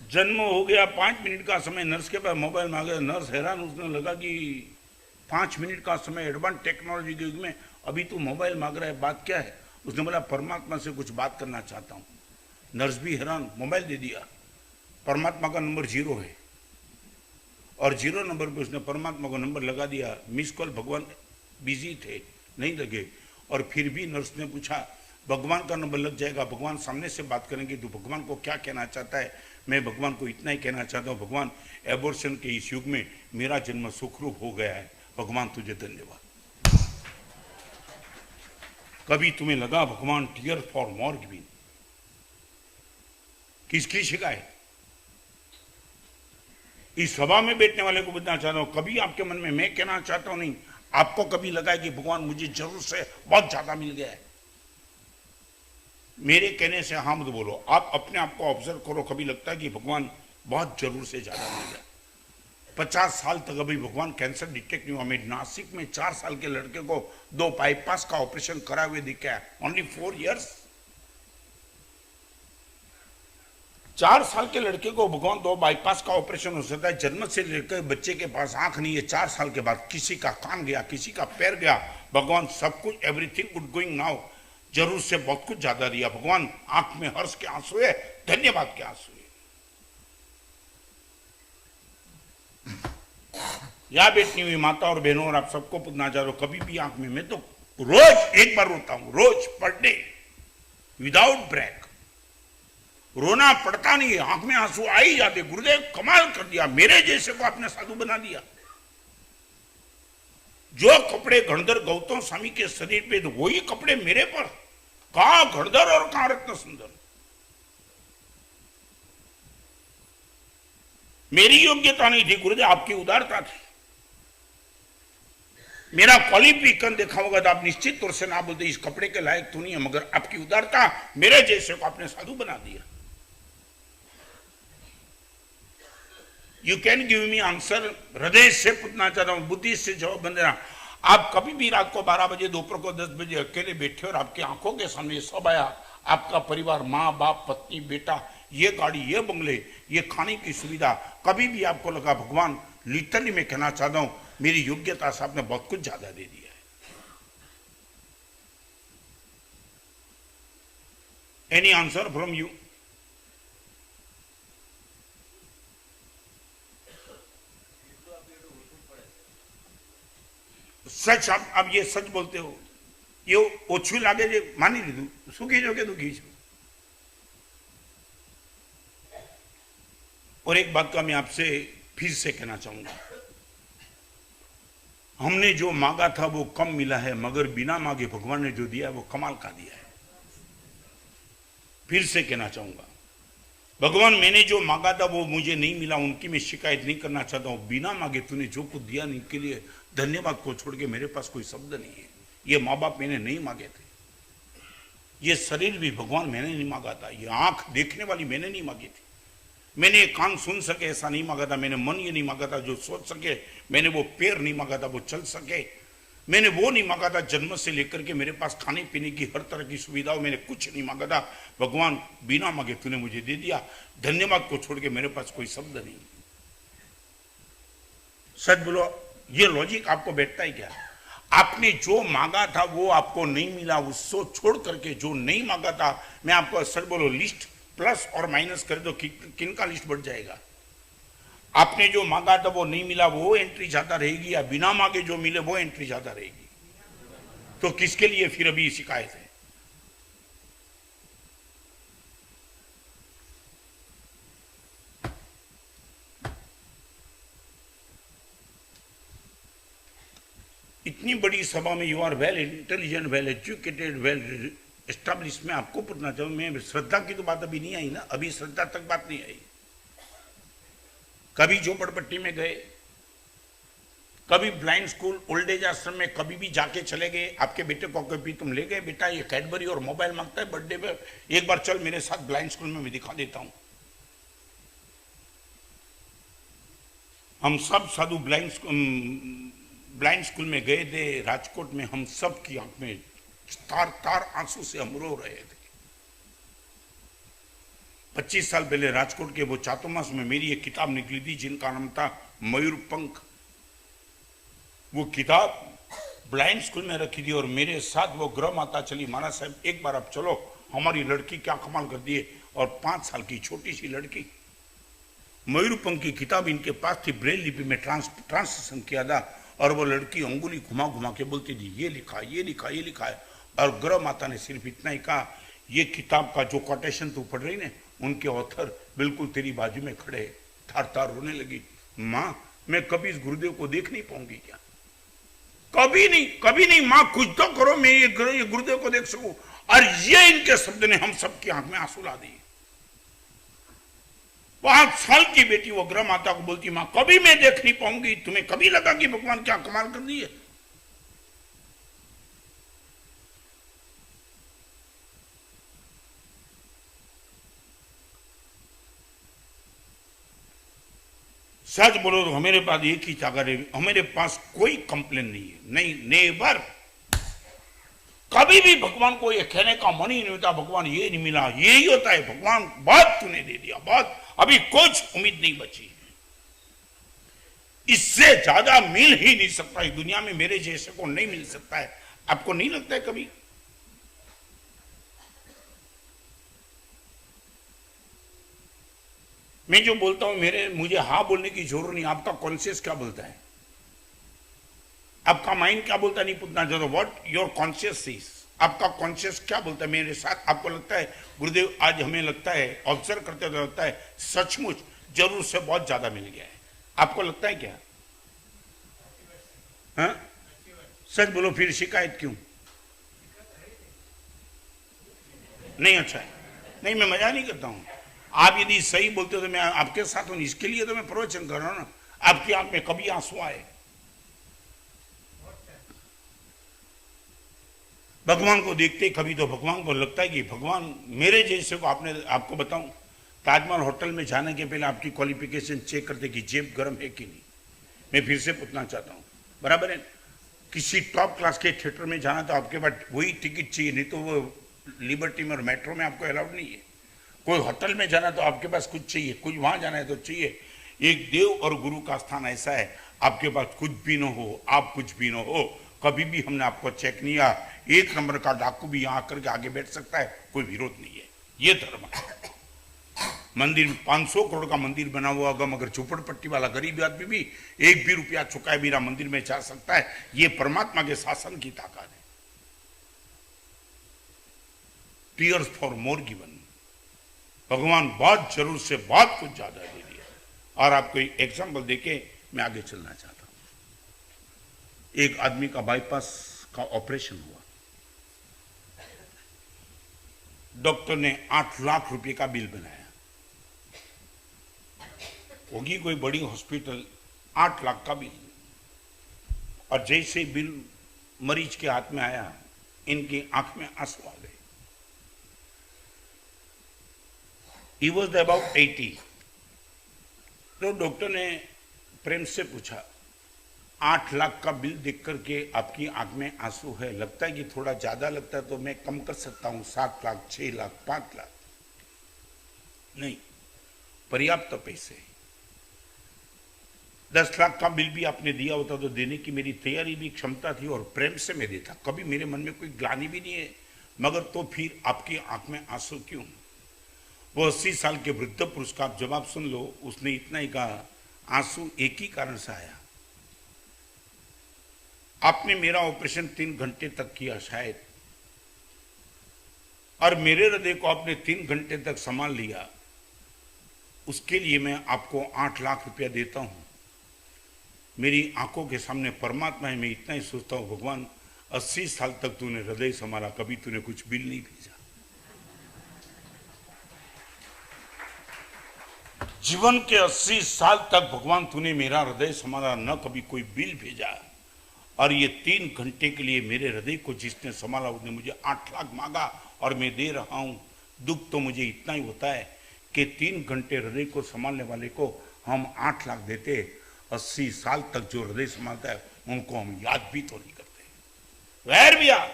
जन्म हो गया, 5 मिनट का समय, नर्स के पास मोबाइल मांगा। नर्स हैरान, उसने लगा कि 5 मिनट का समय, एडवांस टेक्नोलॉजी के युग में अभी तो मोबाइल मांग रहा है, बात क्या है? उसने बोला परमात्मा से कुछ बात करना चाहता हूं। नर्स भी हैरान, मोबाइल दे दिया। परमात्मा का नंबर 0 है और 0 नंबर पे उसने परमात्मा को नंबर लगा दिया। मिस कॉल, भगवान बिजी थे, नहीं लगे। और फिर भी नर्स ने पूछा, भगवान का नंबर लग जाएगा, भगवान सामने से बात करेंगे, तो भगवान को क्या कहना चाहता है? मैं भगवान को इतना ही कहना चाहता हूँ, भगवान एबॉर्शन के इस युग में मेरा जन्म सुखरूप हो गया है, भगवान तुझे धन्यवाद। कभी तुम्हें लगा भगवान टीयर फॉर मोर गिविंग? किसकी शिकायत? इस सभा में बैठने वाले को बताना चाहता हूं, कभी आपके मन में मैं कहना चाहता हूं नहीं, आपको कभी लगा है कि भगवान मुझे जरूर से बहुत ज्यादा मिल गया है? मेरे कहने से हाँ मत बोलो, आप अपने आप को ऑब्जर्व करो, कभी लगता है कि भगवान बहुत जरूर से ज्यादा मिल गया। 50 साल तक अभी भगवान कैंसर डिटेक्ट नहीं हुआ। मैं नासिक में 4 साल के लड़के को 2 बाईपास का ऑपरेशन करा हुए दिखा है, ओनली 4 इयर्स। 4 साल के लड़के को भगवान 2 बाईपास का ऑपरेशन हो सकता है। जन्म से लेकर बच्चे के पास आंख नहीं है, 4 साल के बाद किसी का कान गया, किसी का पैर गया। भगवान सब कुछ, एवरीथिंग गुड गोइंग नाउ, जरूर से बहुत कुछ ज्यादा दिया। भगवान आंख में हर्ष के आंसू है, धन्यवाद के आंसू है। या बैठनी हुई माता और बहनों और आप सबको पूछना चाह रहा हूं, कभी भी आंख में, मैं तो रोज एक बार रोता हूं, रोज पर डे विदाउट ब्रेक। रोना पड़ता नहीं है, आंख में आंसू आ ही जाते। गुरुदेव कमाल कर दिया, मेरे जैसे को आपने साधु बना दिया। जो कपड़े गणधर गौतम स्वामी के शरीर पे, तो वही कपड़े मेरे पर। कहां गणधर और कहां रत्न सुंदर? मेरी योग्यता नहीं थी गुरुदेव, आपकी उदारता थी। मेरा क्वालिफिकेशन देखा होगा तो आप निश्चित तौर से ना बोलते इस कपड़े के लायक तो नहीं है, मगर आपकी उदारता मेरे जैसे को आपने साधु बना दिया। You can give me answer. हृदय से पूछना चाहता हूं, बुद्धि से जवाब बन देना। आप कभी भी रात को 12 बजे, दोपहर को 10 बजे अकेले बैठे और आपकी आंखों के सामने सब आया, आपका परिवार, माँ बाप, पत्नी, बेटा, ये गाड़ी, ये बंगले, ये खाने की सुविधा, कभी भी आपको लगा भगवान, लिटरली मैं कहना चाहता हूं, मेरी योग्यता से आपने बहुत कुछ ज्यादा दे दिया है। Any answer from you? सच आप ये सच बोलते हो, ये ओछू लागे जे मानी लीधु, सुखी जो के दुखी छो। और एक बात का मैं आपसे फिर से कहना चाहूंगा, हमने जो मांगा था वो कम मिला है, मगर बिना मांगे भगवान ने जो दिया है वो कमाल का दिया है। फिर से कहना चाहूंगा, भगवान मैंने जो मांगा था वो मुझे नहीं मिला, उनकी मैं शिकायत नहीं करना चाहता हूं। बिना मांगे तूने जो कुछ दिया इनके लिए धन्यवाद को छोड़ के मेरे पास कोई शब्द नहीं है। ये माँ बाप मैंने नहीं मांगे थे, ये शरीर भी भगवान मैंने नहीं मांगा था, ये आंख देखने वाली मैंने नहीं मांगी थी, मैंने ये कान सुन सके ऐसा नहीं मांगा था, मैंने मन ये नहीं मांगा था जो सोच सके, मैंने वो पैर नहीं मांगा था वो चल सके, मैंने वो नहीं मांगा था जन्म से लेकर के मेरे पास खाने पीने की हर तरह की सुविधाओं, मैंने कुछ नहीं मांगा था। भगवान बिना मांगे तूने मुझे दे दिया, धन्यवाद को छोड़ के मेरे पास कोई शब्द नहीं। सच बोलो, ये लॉजिक आपको बैठता है क्या? आपने जो मांगा था वो आपको नहीं मिला, उसको छोड़ करके जो नहीं मांगा था, मैं आपको सच बोलो लिस्ट प्लस और माइनस कर दो, किन का लिस्ट बढ़ जाएगा? आपने जो मांगा था वो नहीं मिला, वो एंट्री ज्यादा रहेगी, या बिना मांगे जो मिले वो एंट्री ज्यादा रहेगी? तो किसके लिए फिर अभी शिकायत है? इतनी बड़ी सभा में you are well intelligent, well educated, well establish, में आपको पूछना चाहूँ, मैं श्रद्धा की तो बात अभी नहीं आई ना, अभी श्रद्धा तक बात नहीं आई। कभी झोपड़पट्टी में गए, कभी ब्लाइंड स्कूल, ओल्ड एज आश्रम में कभी भी जाके चले गए? आपके बेटे को कभी तुम ले गए, बेटा ये कैडबरी और मोबाइल मांगता है बर्थडे पे, एक बार चल मेरे साथ ब्लाइंड स्कूल में, मैं दिखा देता हूं। हम सब साधु ब्लाइंड स्कूल में गए थे राजकोट में, हम सब की आंख में तार तार आंसू से हम रो रहे थे। 25 साल पहले राजकोट के वो चातुर्मास में मेरी एक किताब निकली थी जिनका नाम था मयूर पंख। वो किताब ब्लाइंड स्कूल में रखी थी और मेरे साथ वो गृह माता चली, महाराज साहब एक बार आप चलो, हमारी लड़की क्या कमाल कर दी है। और 5 साल की छोटी सी लड़की, मयूर पंख की किताब इनके पास थी, ब्रेल लिपि में ट्रांसलेशन किया था, और वो लड़की अंगुली घुमा घुमा के बोलती थी ये लिखा, ये लिखा, ये लिखा है। और गृह माता ने सिर्फ इतना ही कहा, ये किताब का जो कोटेशन तू पढ़ रही ने, उनके ऑथर बिल्कुल तेरी बाजू में खड़े। थार थार रोने लगी। माँ मैं कभी इस गुरुदेव को देख नहीं पाऊंगी क्या? कभी नहीं, कभी नहीं माँ, कुछ तो करो, मैं ये गुरुदेव को देख सकूं। और ये इनके शब्द ने हम सबकी आंख में आंसू ला दिए। 5 साल की बेटी वो गृह माता को बोलती, माँ कभी मैं देख नहीं पाऊंगी, तुम्हें कभी लगा कि भगवान क्या कमाल कर दी है? सच बोलो तो हमारे पास एक ही ताकत है, हमारे पास कोई कंप्लेन नहीं है, नहीं, नेवर। कभी भी भगवान को ये कहने का मन ही नहीं होता भगवान ये नहीं मिला, ये ही होता है भगवान बहुत तूने दे दिया, बहुत, अभी कुछ उम्मीद नहीं बची। इससे ज्यादा मिल ही नहीं सकता इस दुनिया में, मेरे जैसे को नहीं मिल सकता है। आपको नहीं लगता है कभी? मैं जो बोलता हूं मुझे हाँ बोलने की जरूरत नहीं, आपका कॉन्शियस क्या बोलता है, आपका माइंड क्या बोलता है नहीं पूछना चाहता, व्हाट योर कॉन्शियस इज, आपका कॉन्शियस क्या बोलता है मेरे साथ? आपको लगता है गुरुदेव आज हमें लगता है ऑब्जर्व करते तो लगता है सचमुच जरूर से बहुत ज्यादा मिल गया है, आपको लगता है क्या? हाँ सच बोलो, फिर शिकायत क्यों? नहीं अच्छा है, नहीं मैं मजा नहीं करता हूं, आप यदि सही बोलते हो तो मैं आपके साथ हूं, इसके लिए तो मैं प्रवचन कर रहा हूं ना। आपकी आंख में कभी आंसू आए? भगवान को देखते कभी तो भगवान को लगता है कि भगवान मेरे जैसे को, आपको बताऊं, ताजमहल होटल में जाने के पहले आपकी क्वालिफिकेशन चेक करते कि जेब गर्म है कि नहीं। मैं फिर से पूछना चाहता हूं, बराबर है? किसी टॉप क्लास के थिएटर में जाना तो आपके पास वही टिकट चाहिए, नहीं तो वो लिबर्टी में और मेट्रो में आपको अलाउड नहीं है। कोई होटल में जाना तो आपके पास कुछ चाहिए, कुछ वहां जाना है तो चाहिए। एक देव और गुरु का स्थान ऐसा है, आपके पास कुछ भी न हो, आप कुछ भी न हो, कभी भी हमने आपको चेक नहीं किया, 1 नंबर का डाकू भी यहाँ आकर के आगे बैठ सकता है, कोई विरोध नहीं है। ये धर्म है। मंदिर 500 करोड़ का मंदिर बना हुआ होगा, मगर झोपड़पट्टी वाला गरीब आदमी भी 1 भी रुपया चुकाए बिना मंदिर में जा सकता है। ये परमात्मा के शासन की ताकत है। टीयर्स फॉर मोर गिवन, भगवान बहुत जरूर से बहुत कुछ ज्यादा दे दिया। और आपको एक एग्जाम्पल देके मैं आगे चलना चाहता हूं। एक आदमी का बाईपास का ऑपरेशन हुआ, डॉक्टर ने 8 लाख रुपए का बिल बनाया। होगी कोई बड़ी हॉस्पिटल, 8 लाख का बिल। और जैसे बिल मरीज के हाथ में आया, इनकी आंख में आंसू आ गए। He was about 80। तो डॉक्टर ने प्रेम से पूछा, 8 लाख का बिल देख करके आपकी आंख में आंसू है, लगता है कि थोड़ा ज्यादा लगता है तो मैं कम कर सकता हूं, 7 लाख, 6 लाख, 5 लाख। नहीं, पर्याप्त पैसे। 10 लाख का बिल भी आपने दिया होता तो देने की मेरी तैयारी भी, क्षमता थी और प्रेम से मैं देता, कभी मेरे मन में कोई ग्लानि भी नहीं है। मगर तो फिर आपकी आंख में आंसू क्यों? वो 80 साल के वृद्ध पुरुष का आप जवाब सुन लो। उसने इतना ही कहा, आंसू एक ही कारण से आया, आपने मेरा ऑपरेशन 3 घंटे तक किया शायद, और मेरे हृदय को आपने 3 घंटे तक संभाल लिया, उसके लिए मैं आपको 8 लाख रुपया देता हूं। मेरी आंखों के सामने परमात्मा है, मैं इतना ही सोचता हूं, भगवान 80 साल तक तूने हृदय संभाला, कभी तूने कुछ बिल नहीं भेजा। जीवन के 80 साल तक भगवान तूने मेरा हृदय संभाला, न कभी कोई बिल भेजा। और ये 3 घंटे के लिए मेरे हृदय को जिसने संभाला उसने मुझे 8 लाख मांगा और मैं दे रहा हूं। दुख तो मुझे इतना ही होता है कि 3 घंटे हृदय को संभालने वाले को हम 8 लाख देते, 80 साल तक जो हृदय संभालता है उनको हम याद भी तो नहीं करते। वैर भी आ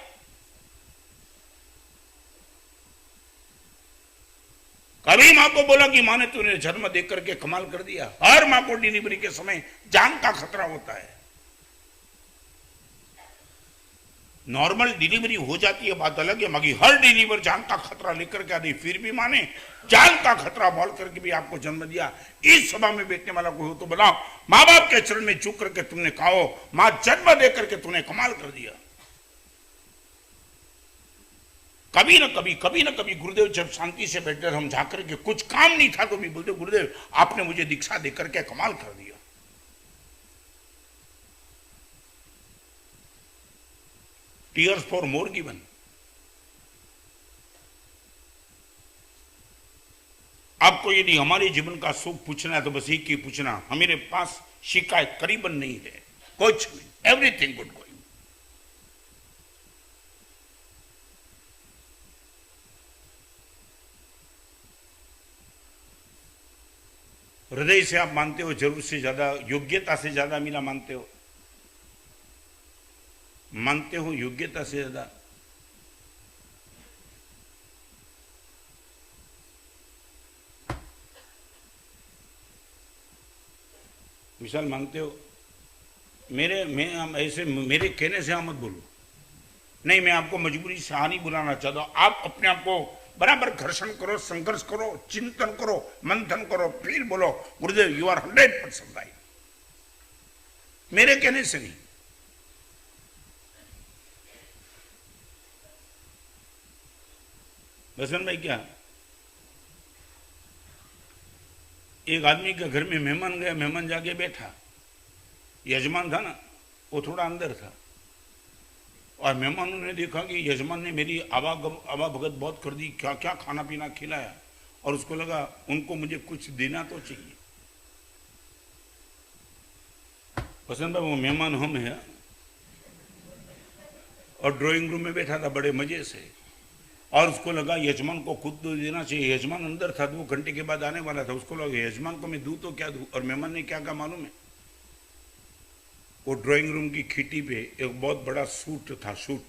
कभी मां को बोला कि मां ने तूने जन्म देकर के कमाल कर दिया। हर मां को डिलीवरी के समय जान का खतरा होता है। नॉर्मल डिलीवरी हो जाती है बात अलग है, मगर हर डिलीवर जान का खतरा लेकर के आती, फिर भी मां ने जान का खतरा बोल करके भी आपको जन्म दिया। इस सभा में बैठने वाला कोई हो तो बताओ, मां बाप के चरण में झुक करके तुमने कहो, मां जन्म दे करके तूने कमाल कर दिया। कभी न कभी गुरुदेव जब शांति से बैठे हम जाकर के कुछ काम नहीं था तो भी बोलते, गुरुदेव आपने मुझे दीक्षा देकर के कमाल कर दिया। Tears for more given. आपको यदि हमारे जीवन का सुख पूछना है तो बस एक ही पूछना, हमारे पास शिकायत करीबन नहीं है, कुछ नहीं, एवरीथिंग गुड गोइंग। हृदय से आप मानते हो जरूर से ज्यादा, योग्यता से ज्यादा मिला मानते हो, मानते हो योग्यता से ज्यादा। विशाल मानते हो? मैं ऐसे मेरे कहने से आप मत बोलो। नहीं, मैं आपको मजबूरी से नहीं बुलाना चाहता। आप अपने आप को बराबर घर्षण करो, संघर्ष करो, चिंतन करो, मंथन करो, फिर बोलो गुरुदेव यू आर 100% राइट। मेरे कहने से नहीं। बसंत भाई, क्या एक आदमी के घर में मेहमान गया, मेहमान जाके बैठा, यजमान था ना, वो थोड़ा अंदर था, और मेहमानों ने देखा कि यजमान ने मेरी आवाभगत बहुत कर दी, क्या क्या खाना पीना खिलाया, और उसको लगा उनको मुझे कुछ देना तो चाहिए। बसंत भाई, वो मेहमान हम है, और ड्राइंग रूम में बैठा था बड़े मजे से, और उसको लगा यजमान को खुद तो देना चाहिए। यजमान अंदर था, 2 घंटे के बाद आने वाला था, उसको लगा यजमान को मैं दूं तो क्या दूं। और मेहमान ने क्या कहा मालूम है? वो ड्राइंग रूम की खिड़की पे एक बहुत बड़ा सूट था, सूट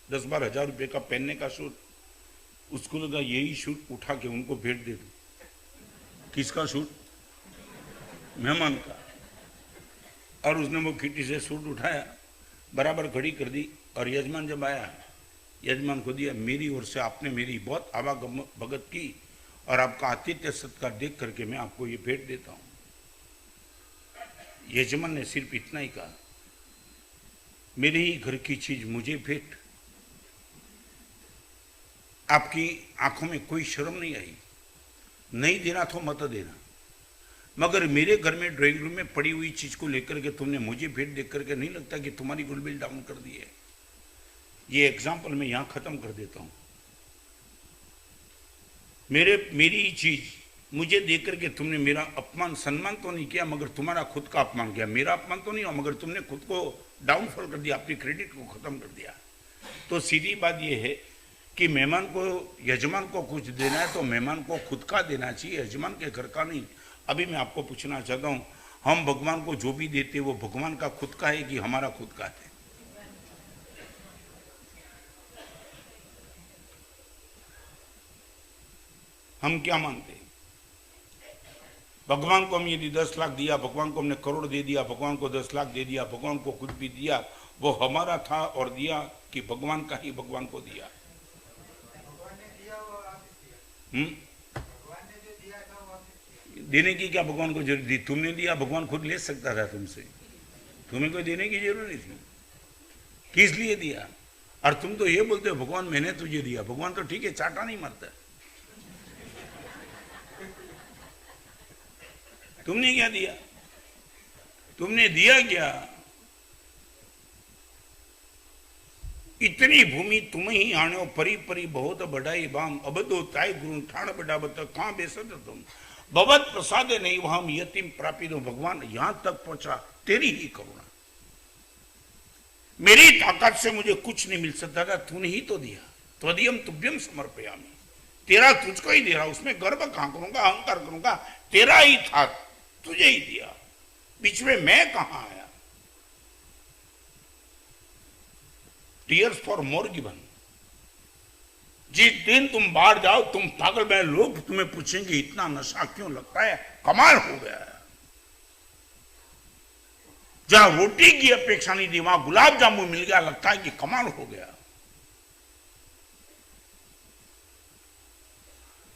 10-12 हजार रुपये का पहनने का सूट। उसको लगा यही सूट उठा के उनको भेंट दे दूं। किसका सूट? मेहमान का। और उसने वो खिड़की से सूट उठाया, बराबर खड़ी कर दी, और यजमान जब आया, यजमान को दिया। मेरी ओर से आपने मेरी बहुत आवाभगत की, और आपका आतिथ्य सत्कार देख करके मैं आपको ये भेंट देता हूं। यजमान ने सिर्फ इतना ही कहा, मेरे ही घर की चीज मुझे भेंट। आपकी आंखों में कोई शर्म नहीं आई? नहीं देना तो मत देना, मगर मेरे घर में ड्राइंग रूम में पड़ी हुई चीज को लेकर के तुमने मुझे भेंट देख करके नहीं लगता कि तुम्हारी गुडविल डाउन कर दी है। ये एग्जाम्पल मैं यहां खत्म कर देता हूं। मेरी चीज मुझे देख करके तुमने मेरा अपमान सम्मान तो नहीं किया, मगर तुम्हारा खुद का अपमान किया। मेरा अपमान तो नहीं हुआ, मगर तुमने खुद को डाउनफॉल कर दिया, अपनी क्रेडिट को खत्म कर दिया। तो सीधी बात यह है कि मेहमान को, यजमान को कुछ देना है तो मेहमान को खुद का देना चाहिए, यजमान के घर का नहीं। अभी मैं आपको पूछना चाहता हूं, हम भगवान को जो भी देते वो भगवान का खुद का है कि हमारा खुद का है? हम क्या मानते हैं? भगवान को हम यदि 10 लाख दिया, भगवान को हमने करोड़ दे दिया, भगवान को 10 लाख दे दिया, भगवान को कुछ भी दिया, वो हमारा था और दिया कि भगवान का ही भगवान को दिया? देने की क्या भगवान को जरूरत थी? तुमने दिया, भगवान खुद ले सकता था तुमसे, तुम्हें कोई देने की जरूरत नहीं थी। किस लिए दिया? और तुम तो ये बोलते हो भगवान मैंने तुझे दिया। भगवान तो ठीक है, चाटा नहीं मारता। तुमने क्या दिया? तुमने दिया क्या? इतनी भूमि तुम ही आण्यो, परी परी बहुत बढ़ाई बाम, अबदो ताय गुरु ठाण बड़ा बत कहां बेसत तुम, भगवत प्रसादे नहीं वहां यतीम प्रापी दो। भगवान यहां तक पहुंचा, तेरी ही करुणा। मेरी ताकत से मुझे कुछ नहीं मिल सकता था, तूने ही तो दिया। त्वदीयम तुभ्यम समर्पयामि, तेरा तुझको ही दे रहा, उसमें गर्व कहां करूंगा, अहंकार करूंगा? तेरा ही था, तुझे ही दिया, बीच में मैं कहां आया? Tears for more given. जिस दिन तुम बाहर जाओ, तुम पागल में, लोग तुम्हें पूछेंगे इतना नशा क्यों लगता है, कमाल हो गया है। जहां रोटी की अपेक्षा नहीं थी वहां गुलाब जामुन मिल गया, लगता है कि कमाल हो गया।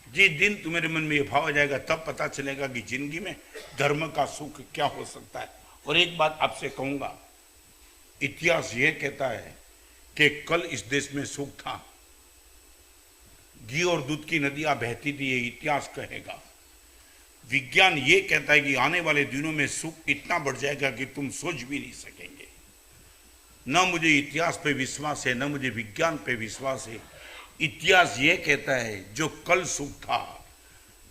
जिस दिन तुम्हारे मन में यह भाव आ जाएगा, तब पता चलेगा कि जिंदगी में धर्म का सुख क्या हो सकता है। और एक बात आपसे कहूंगा, इतिहास यह कहता है कि कल इस देश में सुख था, घी और दूध की नदियां बहती थी, ये इतिहास कहेगा। विज्ञान ये कहता है कि आने वाले दिनों में सुख इतना बढ़ जाएगा कि तुम सोच भी नहीं सकेंगे। न मुझे इतिहास पे विश्वास है, न मुझे विज्ञान पे विश्वास है। इतिहास ये कहता है जो कल सुख था,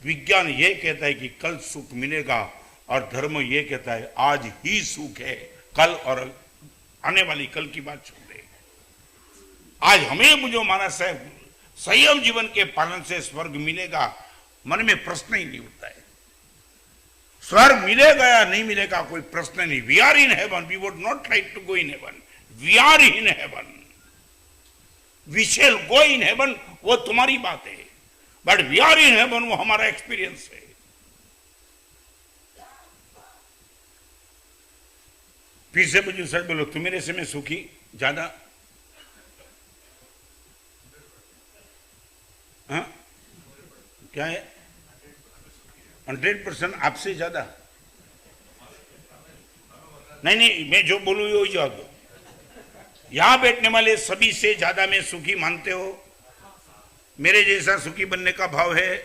विज्ञान ये कहता है कि कल सुख मिलेगा, और धर्म ये कहता है आज ही सुख है, कल और आने वाली कल की बात छोड़ दे। आज हमें मुझे माना साहब संयम जीवन के पालन से स्वर्ग मिलेगा, मन में प्रश्न ही नहीं उठता है। स्वर्ग मिलेगा या नहीं मिलेगा कोई प्रश्न नहीं। We are in heaven, we would not like to go in heaven, we are in heaven, we shall go in heaven, वो तुम्हारी बात है, but we are in heaven वो हमारा एक्सपीरियंस है। फिर से मुझे सर बोलो, तुम मेरे से मैं सुखी ज्यादा? हाँ क्या है? 100% आपसे ज्यादा? नहीं नहीं, मैं जो बोलूं वो जवाब दो। यहां बैठने वाले सभी से ज्यादा मैं सुखी मानते हो? मेरे जैसा सुखी बनने का भाव है?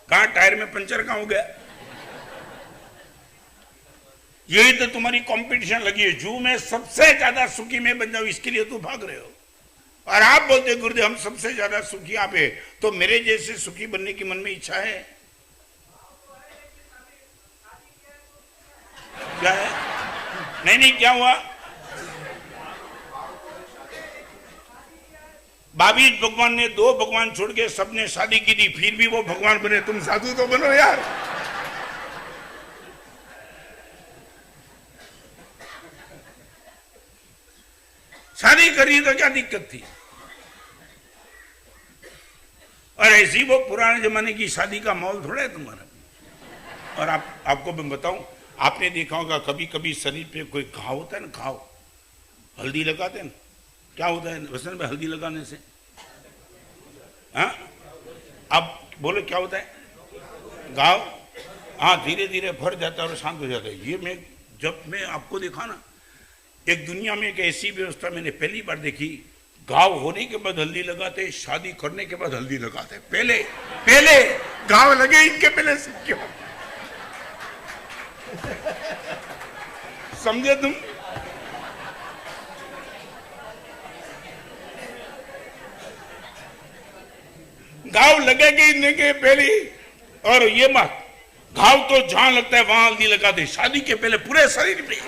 कहां टायर में पंचर कहां हो गया? यही तो तुम्हारी कंपटीशन लगी है, जो मैं सबसे ज्यादा सुखी मैं बन जाऊं, इसके लिए तो भाग रहे हो। और आप बोलते गुरुदेव हम सबसे ज्यादा सुखी आप है, तो मेरे जैसे सुखी बनने की मन में इच्छा है क्या है? नहीं नहीं, क्या हुआ? 22 भगवान ने 2 भगवान छोड़ के सबने शादी की थी, फिर भी वो भगवान बने। तुम साधु तो बनो यार। शादी करी तो क्या दिक्कत थी? और ऐसी वो पुराने जमाने की शादी का माहौल थोड़ा है तुम्हारा। और आपको मैं बताऊं, आपने देखा होगा कभी कभी शरीर पे कोई घाव होता है ना, घाव, हल्दी लगाते हैं ना, क्या होता है वसन में हल्दी लगाने से? हाँ आप बोलो क्या होता है? घाव, हाँ धीरे धीरे भर जाता है और शांत हो जाता है। ये जब मैं आपको देखा ना, एक दुनिया में एक ऐसी व्यवस्था मैंने पहली बार देखी घाव होने के बाद हल्दी लगाते, शादी करने के बाद हल्दी लगाते। पहले पहले घाव लगे इनके पहले से क्यों? समझे तुम? घाव लगेगी इनके पहले। और ये बात, घाव तो जहां लगता है वहां हल्दी लगाते, शादी के पहले पूरे शरीर पे।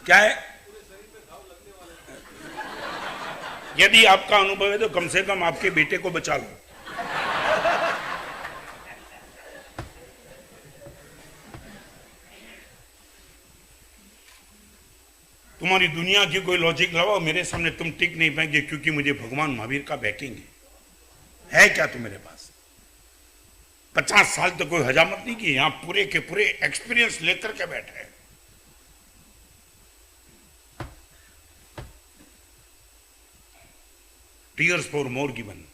क्या है? यदि आपका अनुभव है तो कम से कम आपके बेटे को बचा लो। तुम्हारी दुनिया की कोई लॉजिक लगाओ, मेरे सामने तुम टिक नहीं पाएंगे, क्योंकि मुझे भगवान महावीर का बैकिंग है क्या तुम्हारे पास? 50 साल तो कोई हजामत नहीं की, यहां पूरे के पूरे एक्सपीरियंस लेकर के बैठे हैं। टीयर्स फॉर मोर गिवन,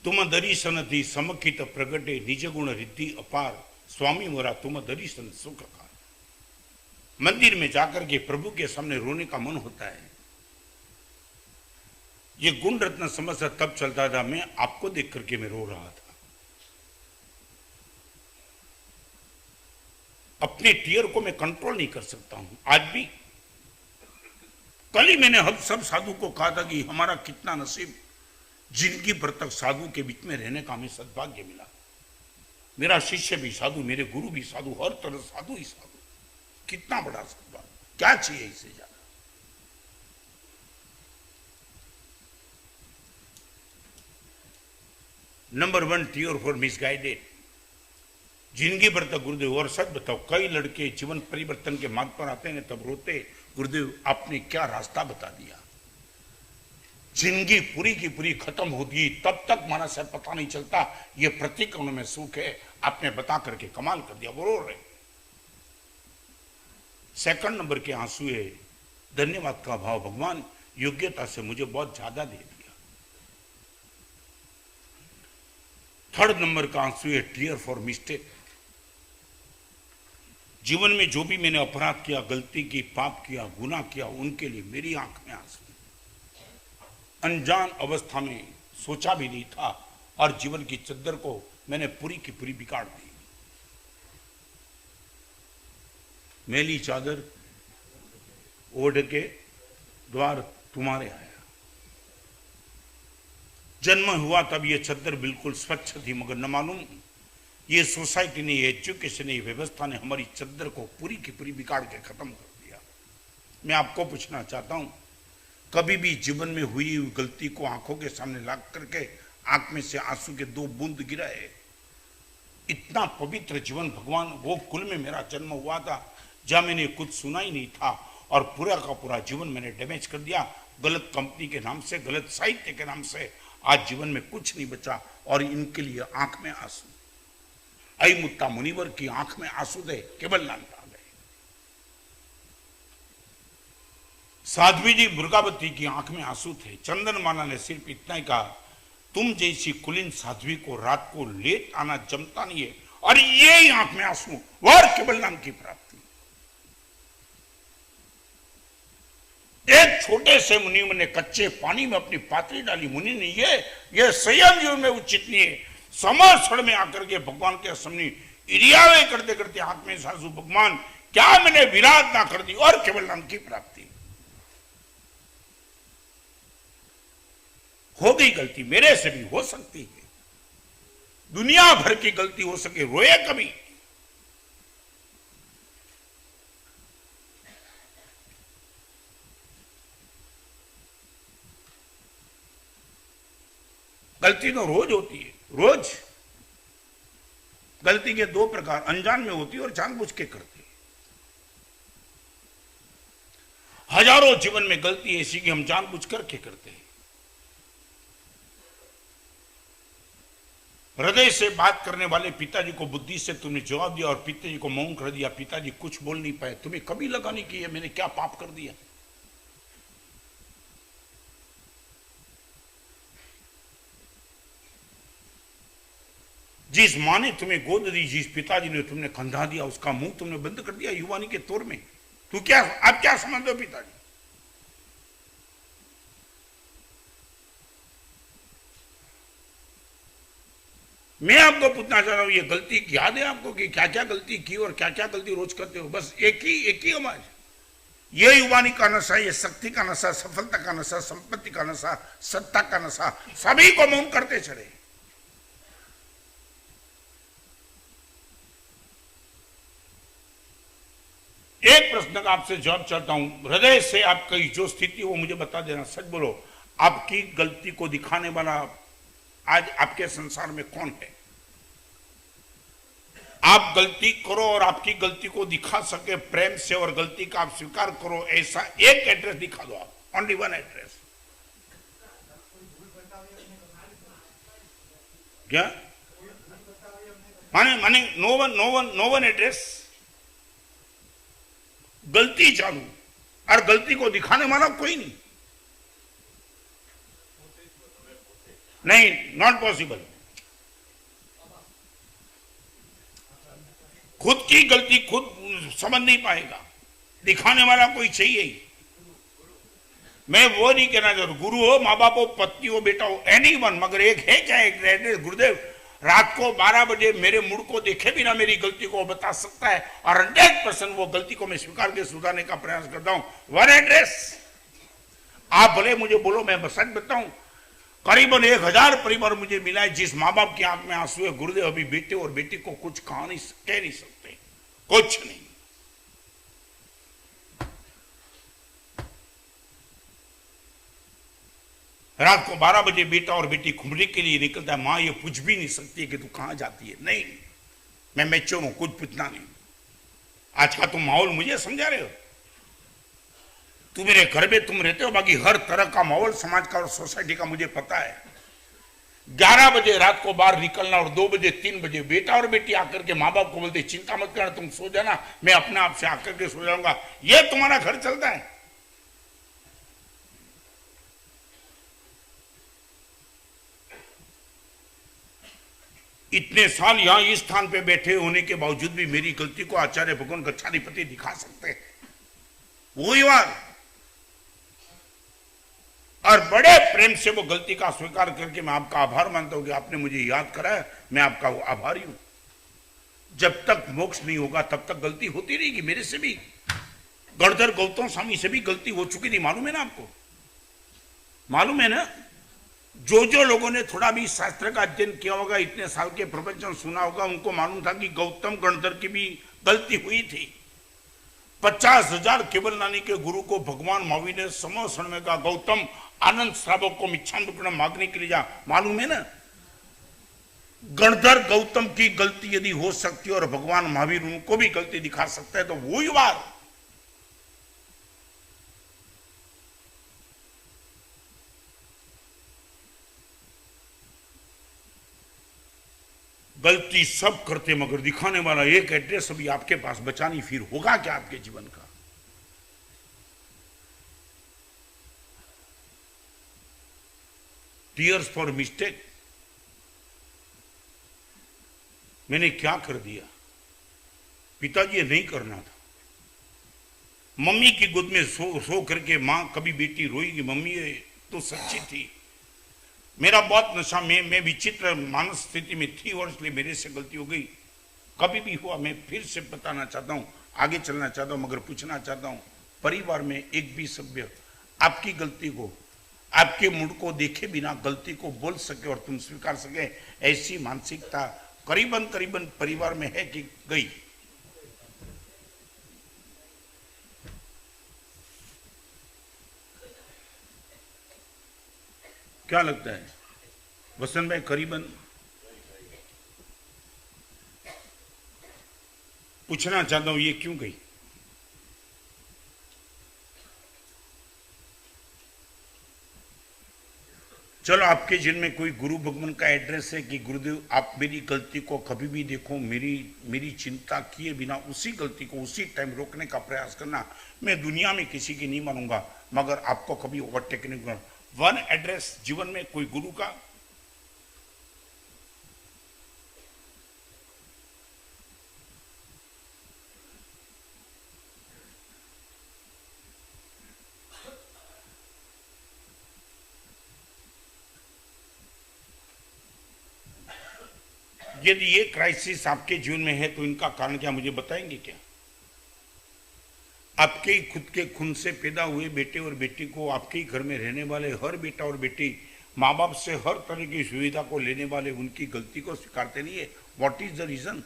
तुम दर्शन थी समखित प्रगटे, निज गुण रिद्धि अपार, स्वामी मोरा तुम दर्शन सुख का। मंदिर में जाकर के प्रभु के सामने रोने का मन होता है। ये गुण रत्न समस्या तब चलता था, मैं आपको देख करके मैं रो रहा था। अपने टीयर को मैं कंट्रोल नहीं कर सकता हूं आज भी। कल ही मैंने हम सब साधु को कहा था कि हमारा कितना नसीब, जिंदगी भर तक साधु के बीच में रहने का हमें सद्भाग्य मिला। मेरा शिष्य भी साधु, मेरे गुरु भी साधु, हर तरह साधु ही साधु। कितना बड़ा सद्भाग्य, क्या चाहिए इससे ज्यादा? Number 1 tear for misguided. जिंदगी भर तक गुरुदेव, और सच बताओ, कई लड़के जीवन परिवर्तन के मार्ग पर आते हैं तब रोते, गुरुदेव आपने क्या रास्ता बता दिया। जिंदगी पूरी की पूरी खत्म होगी तब तक माना से पता नहीं चलता ये प्रतिकोण में सुख है, आपने बता करके कमाल कर दिया। वो रो रहे। सेकंड नंबर के आंसू है धन्यवाद का भाव, भगवान योग्यता से मुझे बहुत ज्यादा दे दिया। थर्ड नंबर का आंसू है टीयर फॉर मिस्टेक। जीवन में जो भी मैंने अपराध किया, गलती की, पाप किया, गुनाह किया, उनके लिए मेरी आंख में आंसू। अनजान अवस्था में सोचा भी नहीं था और जीवन की चद्दर को मैंने पूरी की पूरी बिगाड़ दी। मैली चादर ओढ़ के द्वार तुम्हारे आया। जन्म हुआ तब ये चद्दर बिल्कुल स्वच्छ थी, मगर न मालूम ये सोसाइटी ने, ये एजुकेशन ने, ये व्यवस्था ने हमारी चद्दर को पूरी की पूरी बिगाड़ के खत्म कर दिया। मैं आपको पूछना चाहता हूं, कभी भी जीवन में हुई गलती को आंखों के सामने ला करके आंख में से आंसू के 2 बूंद गिराए? इतना पवित्र जीवन, भगवान वो कुल में मेरा जन्म हुआ था जहां मैंने कुछ सुना ही नहीं था और पूरा का पूरा जीवन मैंने डैमेज कर दिया। गलत कंपनी के नाम से, गलत साहित्य के नाम से आज जीवन में कुछ नहीं बचा और इनके लिए आंख में आंसू। आई मुत्ता मुनिवर की आंख में आंसू दे केवल लालता गए। साध्वी जी मुर्गावती की आंख में आंसू थे। चंदन माला ने सिर्फ इतना ही कहा, तुम जैसी कुलीन साध्वी को रात को लेट आना जमता नहीं है, और ये ही आंख में आंसू वर केवल नाम की प्राप्ति। एक छोटे से मुनि ने कच्चे पानी में अपनी पात्री डाली। मुनि ने ये संयम जीवन में उचित नहीं है। समर्षण में आकर के भगवान के सामने इरियावे करते करते हाथ में सासू, भगवान क्या मैंने विराट ना कर दी और केवल नाम की प्राप्ति। हो गई गलती, मेरे से भी हो सकती है, दुनिया भर की गलती हो सके, रोए कभी? गलती तो रोज होती है, रोज। गलती के 2 प्रकार, अनजान में होती है और जानबूझ के करते हैं। हजारों जीवन में गलती ऐसी कि हम जानबूझ करके करते हैं। हृदय से बात करने वाले पिताजी को बुद्धि से तुमने जवाब दिया और पिताजी को मौन कर दिया। पिताजी कुछ बोल नहीं पाए। तुम्हें कभी लगा नहीं कि मैंने क्या पाप कर दिया? जिस माँ ने तुम्हें गोद दी, जिस पिताजी ने तुमने कंधा दिया, उसका मुंह तुमने बंद कर दिया युवानी के तौर में। तू क्या, आप क्या समझते हो पिताजी? मैं आपको पूछना चाह रहा हूं, ये गलती याद है आपको कि क्या क्या गलती की और क्या क्या गलती रोज करते हो? बस एक ही आवाज, ये युवानी का नशा, ये शक्ति का नशा, सफलता का नशा, संपत्ति का नशा, सत्ता का नशा, सभी को मौन करते चले। एक प्रश्न का आपसे जवाब चाहता हूं, हृदय से आपकी जो स्थिति वो मुझे बता देना, सच बोलो। आपकी गलती को दिखाने वाला आज आपके संसार में कौन है? आप गलती करो और आपकी गलती को दिखा सके प्रेम से, और गलती का आप स्वीकार करो, ऐसा एक एड्रेस दिखा दो आप, ओनली वन एड्रेस। क्या माने नो वन एड्रेस? गलती चालू और गलती को दिखाने वाला कोई नहीं, नॉट पॉसिबल। खुद की गलती खुद समझ नहीं पाएगा, दिखाने वाला कोई चाहिए ही। मैं वो नहीं कहना चाहता गुरु हो, माँ बाप हो, पत्नी हो, बेटा हो, एनीवन, मगर एक है क्या, एक एड्रेस गुरुदेव रात को 12 बजे मेरे मूड को देखे बिना मेरी गलती को बता सकता है, और 100% वो गलती को मैं स्वीकार के सुधारने का प्रयास करता हूं। One address. आप भले मुझे बोलो, मैं सच बताऊं, करीबन 1000 परिवार मुझे मिला है जिस माँ बाप की आंख में आंसू है, गुरुदेव अभी बेटे और बेटी को कुछ कह नहीं सकते, कुछ नहीं। रात को 12 बजे बेटा और बेटी घूमने के लिए निकलता है, मां ये पूछ भी नहीं सकती है कि तू कहां जाती है। नहीं, मैं मैच्योर हूं, कुछ पूछना नहीं। आज का तुम माहौल मुझे समझा रहे हो, तू मेरे घर में तुम रहते हो, बाकी हर तरह का माहौल समाज का और सोसाइटी का मुझे पता है। 11 बजे रात को बाहर निकलना और 2 बजे 3 बजे बेटा और बेटी आकर के माँ बाप को बोलते चिंता मत करना, तुम सो जाना, मैं अपने आप से आकर के सो जाऊंगा। ये तुम्हारा घर चलता है? इतने साल यहां इस स्थान पे बैठे होने के बावजूद भी मेरी गलती को आचार्य भगवान गच्छाधिपति दिखा सकते हैं, वही बात। और बड़े प्रेम से वो गलती का स्वीकार करके मैं आपका आभार मानता हूं कि आपने मुझे याद कराया, मैं आपका आभारी हूं। जब तक मोक्ष नहीं होगा तब तक गलती होती रहेगी। मेरे से भी, गणधर गौतम स्वामी से भी गलती हो चुकी थी, मालूम है ना आपको? मालूम है ना? जो लोगों ने थोड़ा भी शास्त्र का अध्ययन किया होगा, इतने साल के प्रवचन सुना होगा, उनको मालूम था कि गौतम गणधर की भी गलती हुई थी। 50,000 केवल नानी के गुरु को भगवान महावीर ने समोषण में कहा, गौतम आनंद श्रावक को मिच्छामि मांगने के लिए जा। मालूम है ना, गणधर गौतम की गलती यदि हो सकती है और भगवान महावीर उनको भी गलती दिखा सकता है, तो वही बात। गलती सब करते मगर दिखाने वाला एक एड्रेस अभी आपके पास बचा नहीं, फिर होगा क्या आपके जीवन का? Tears for mistake. मैंने क्या कर दिया? पिताजी ये नहीं करना था। मम्मी की गोद में सो करके मां कभी बेटी रोएगी, मम्मी ये तो सच्ची थी। मेरा बहुत नशा, मैं विचित्र मानस स्थिति में थी और इसलिए मेरे से गलती हो गई। कभी भी हुआ, मैं फिर से बताना चाहता हूं, आगे चलना चाहता हूं, मगर पूछना चाहता हूं, परिवार में एक भी सभ्य आपकी गलती को, आपके मूड को देखे बिना गलती को बोल सके और तुम स्वीकार सके, ऐसी मानसिकता करीबन परिवार में है कि गई? क्या लगता है वसंत भाई? करीबन पूछना चाहता हूं, ये क्यों गई? चलो, आपके जिन में कोई गुरु भगवान का एड्रेस है कि गुरुदेव आप मेरी गलती को कभी भी देखो, मेरी चिंता किए बिना उसी गलती को उसी टाइम रोकने का प्रयास करना। मैं दुनिया में किसी की नहीं मानूंगा, मगर आपको कभी ओवरटेक नहीं करूंगा। वन एड्रेस जीवन में कोई गुरु का, यदि ये क्राइसिस आपके जीवन में है तो इनका कारण क्या मुझे बताएंगे क्या? आपके ही खुद के खून से पैदा हुए बेटे और बेटी को, आपके ही घर में रहने वाले हर बेटा और बेटी माँ बाप से हर तरह की सुविधा को लेने वाले उनकी गलती को स्वीकारते नहीं है। What is the reason?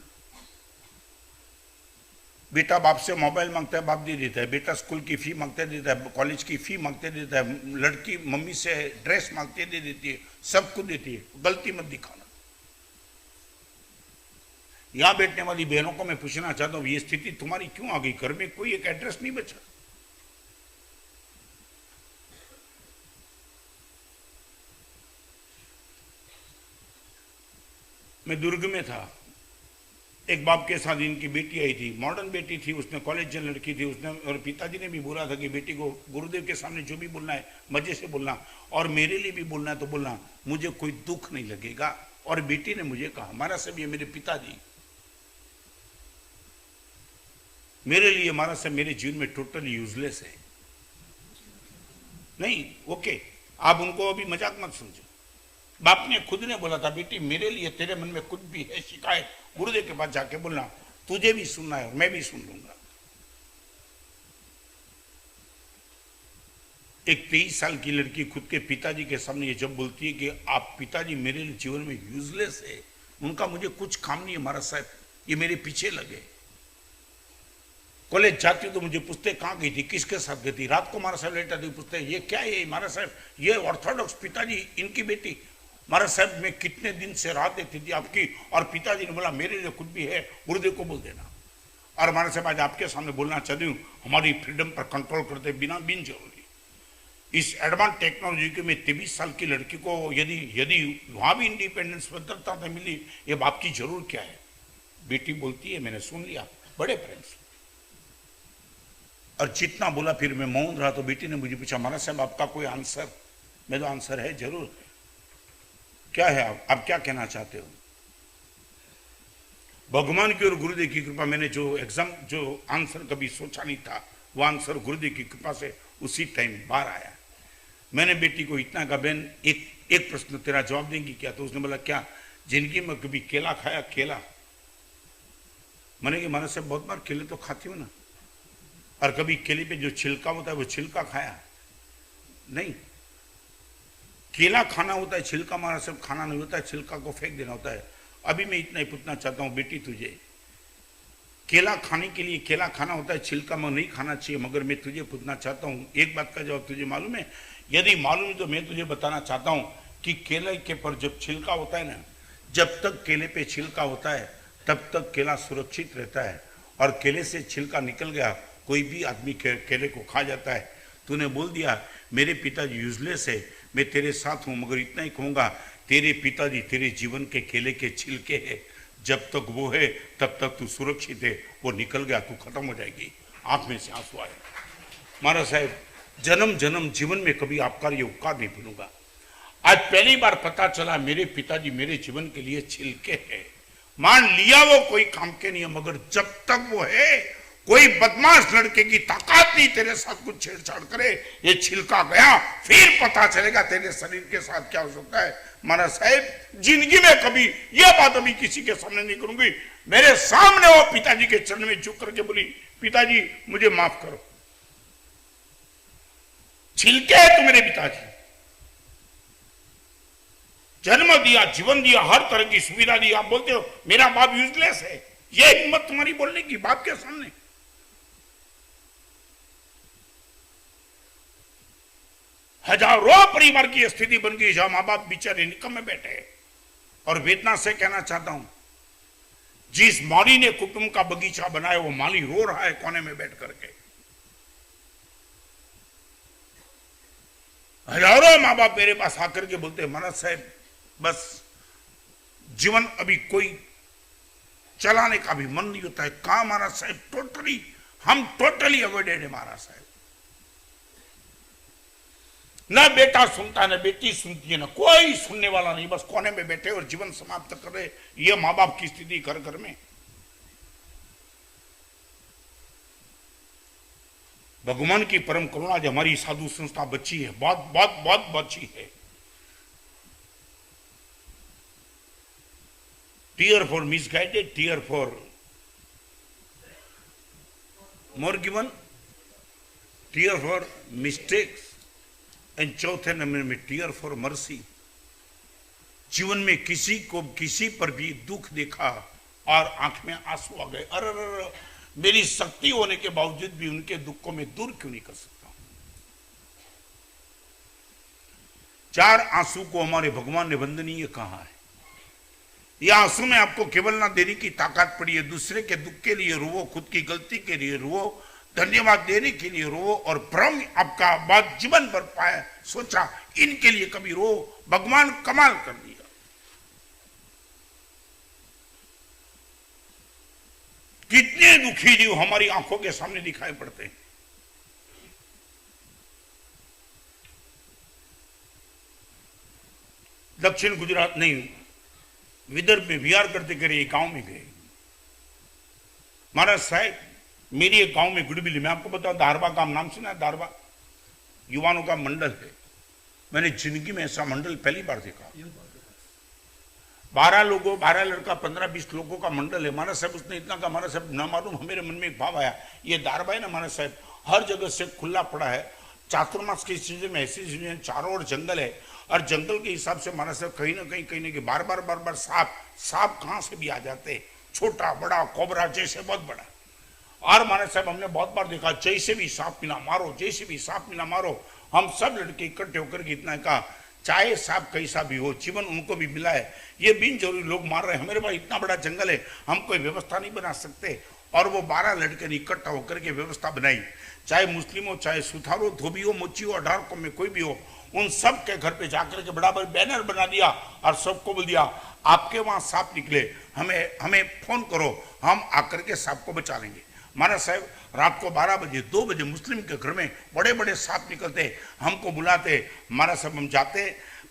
बेटा बाप से मोबाइल मांगता है, बाप दे देता है। बेटा स्कूल की फी मांगते देता है, कॉलेज की फी मांगते देता है। लड़की मम्मी से ड्रेस मांगते दे देती है, सब कुछ देती है। गलती मत दिखाना। यहां बैठने वाली बहनों को मैं पूछना चाहता हूं, ये स्थिति तुम्हारी क्यों आ गई? घर में कोई एक एड्रेस नहीं बचा। मैं दुर्ग में था, एक बाप के साथ इनकी बेटी आई थी, मॉडर्न बेटी थी, उसने कॉलेज लड़की थी, उसने और पिताजी ने भी बोला था कि बेटी को गुरुदेव के सामने जो भी बोलना है मजे से बोलना, और मेरे लिए भी बोलना है तो बोलना, मुझे कोई दुख नहीं लगेगा। और बेटी ने मुझे कहा, महाराज साहब ये मेरे पिताजी मेरे लिए, महाराज साहब मेरे जीवन में टोटली यूजलेस है। नहीं, ओके, आप उनको अभी मजाक मत समझो। बाप ने खुद ने बोला था, बेटी मेरे लिए तेरे मन में कुछ भी है शिकायत, गुरुदेव के पास जाके बोलना, तुझे भी सुनना है और मैं भी सुन लूंगा। एक 23 साल की लड़की खुद के पिताजी के सामने ये जब बोलती है कि आप पिताजी मेरे लिए जीवन में यूजलेस है, उनका मुझे कुछ काम नहीं है महाराज साहब, ये मेरे पीछे लगे। कॉलेज जाती तो मुझे पूछते कहाँ गई थी, किसके साथ गई थी, रात को महाराज साहब लेटर दी, पूछते ये क्या है महाराज साहब, ये ऑर्थोडॉक्स पिताजी इनकी बेटी, महाराज साहब मैं कितने दिन से रात देखती थी आपकी, और पिताजी ने बोला मेरे लिए कुछ भी है गुरुदेव को बोल देना। और महाराज साहब आज आपके सामने बोलना चाहती हूँ, हमारी फ्रीडम पर कंट्रोल करते बिना बिन जरूरी इस एडवांस टेक्नोलॉजी के में 23 साल की लड़की को यदि वहां भी इंडिपेंडेंस स्वतंत्रता तो मिली, ये बाप की जरूर क्या है? बेटी बोलती है, मैंने सुन लिया बड़े प्रेम से, और जितना बोला फिर मैं मौन रहा। तो बेटी ने मुझे पूछा, महाराज साहब आपका कोई आंसर? मैं तो आंसर है जरूर। क्या है आप क्या कहना चाहते हो? भगवान की और गुरुदेव की कृपा, मैंने जो आंसर कभी सोचा नहीं था, वो आंसर गुरुदेव की कृपा से उसी टाइम बाहर आया। मैंने बेटी को इतना कहा, बहन एक प्रश्न तेरा जवाब देंगी क्या? तो उसने बोला क्या? जिंदगी में कभी केला खाया? केला? मैंने कहा महाराज साहब बहुत बार केले तो खाती हूं ना। और कभी केले पे जो छिलका होता है वो छिलका खाया? नहीं। केला खाना होता है, छिलका महाराज साहब खाना नहीं होता है, छिलका को फेंक देना होता है। अभी मैं इतना ही पूछना चाहता हूं, बेटी तुझे केला खाने के लिए केला खाना होता है, छिलका में नहीं खाना चाहिए, मगर मैं तुझे पूछना चाहता हूं, एक बात का जवाब तुझे मालूम है? यदि मालूम है तो मैं तुझे बताना चाहता हूं कि केले के पर जब छिलका होता है ना, जब तक केले पे छिलका होता है तब तक केला सुरक्षित रहता है, और केले से छिलका निकल गया कोई भी आदमी केले को खा जाता है। तूने बोल दिया मेरे पिताजी यूजलेस है, मैं तेरे साथ हूं, मगर इतना ही कहूंगा, तेरे पिताजी तेरे जीवन के केले के छिलके है, जब तक वो है तब तक तू सुरक्षित है, वो निकल गया तू खत्म हो जाएगी। आंख में से आंसू आए। महाराज साहब जन्म जन्म जीवन में कभी आपका ये उपकार नहीं भूलूंगा। आज पहली बार पता चला मेरे पिताजी मेरे जीवन के लिए छिलके है। मान लिया वो कोई काम के नहीं है, मगर जब तक वो है, कोई बदमाश लड़के की ताकत नहीं तेरे साथ कुछ छेड़छाड़ करे, ये छिलका गया फिर पता चलेगा तेरे शरीर के साथ क्या हो सकता है। महाराज साहब जिंदगी में कभी यह बात अभी किसी के सामने नहीं करूंगी। मेरे सामने वो पिताजी के चरण में झुक करके बोली, पिताजी मुझे माफ करो, छिलके है तो मेरे पिताजी, जन्म दिया, जीवन दिया, हर तरह की सुविधा दी, आप बोलते हो मेरा बाप यूजलेस है। ये हिम्मत तुम्हारी बोलने की बाप के सामने? हजारों परिवार की स्थिति बन गई जहां मां बाप बेचारे निकम्मे बैठे हैं। और वेदना से कहना चाहता हूं, जिस माली ने कुटुंब का बगीचा बनाया वो माली रो रहा है कोने में बैठ करके। हजारों मां बाप मेरे पास आकर के बोलते हैं, महाराज साहब बस जीवन अभी कोई चलाने का भी मन नहीं होता है। कहां महाराज साहब, हम टोटली अवॉइडेड है महाराज साहब। ना बेटा सुनता है, ना बेटी सुनती है, ना कोई सुनने वाला नहीं, बस कोने में बैठे और जीवन समाप्त कर रहे। ये मां बाप की स्थिति घर घर में। भगवान की परम करुणा जो हमारी साधु संस्था बची है, बहुत बहुत बहुत बची है। tear for misguided, tear for more given, tear for mistakes, and चौथे नंबर में tear for mercy. जीवन में किसी को किसी पर भी दुख देखा और आंख में आंसू आ गए, अरे मेरी शक्ति होने के बावजूद भी उनके दुख को मैं दूर क्यों नहीं कर सकता। 4 आंसू को हमारे भगवान ने वंदनीय कहा है। यह आंसू में आपको केवल ना देने की ताकत पड़ी है, दूसरे के दुख के लिए रोवो, खुद की गलती के लिए रोवो, धन्यवाद देने के लिए रोवो, और भ्रम आपका बात जीवन भर पाया सोचा इनके लिए कभी रो। भगवान कमाल कर दिया। कितने दुखी जीव हमारी आंखों के सामने दिखाई पड़ते हैं। दक्षिण गुजरात नहीं, विदर्भ में विहार करते करे एक गांव में गए महाराज साहब। मेरी एक गांव में गुड़बिली, मैं आपको बताऊं, दारवा गांव नाम सुना है? दारवा युवाओं का मंडल है। मैंने जिंदगी में ऐसा मंडल पहली बार देखा। 12 लोगों, 12 लड़का, 15-20 लोगों का मंडल है। महाराज साहब उसने इतना कहा, महाराज साहब ना मालूम मेरे मन में एक भाव आया, ये दारवा है ना महाराज साहब, हर जगह से खुला पड़ा है। चातुर्मास की सीजन में ऐसी सीजन, चारों ओर जंगल है, और जंगल के हिसाब से महाराज साहब कहीं ना कहीं बार बार सांप कहां से भी आ जाते, छोटा बड़ा, कोबरा जैसे बहुत बड़ा। और महाराज साहब हमने बहुत बार देखा, जैसे भी सांप मिला मारो, जैसे भी सांप मिला मारो। हम सब लड़के इकट्ठे होकर के इतना कहा, चाहे सांप कैसा भी हो, जीवन उनको भी मिला है, ये बिन जरूरी लोग मार रहे हैं, हमारे पास इतना बड़ा जंगल है, हम कोई व्यवस्था नहीं बना सकते। और वो 12 लड़के ने इकट्ठा होकर के व्यवस्था बनाई, चाहे मुस्लिम हो, चाहे सुथार हो, धोबी हो, मोची हो, 18 को में कोई भी हो, उन सब के घर पे जाकर के बड़ा बड़ा बैनर बना दिया और सबको बोल दिया, आपके वहां सांप निकले हमें फोन करो, हम आकर के सांप को बचा लेंगे। महाराज साहब रात को 12 बजे 2 बजे मुस्लिम के घर में बड़े बड़े सांप निकलते, हमको बुलाते। महाराज साहब हम जाते,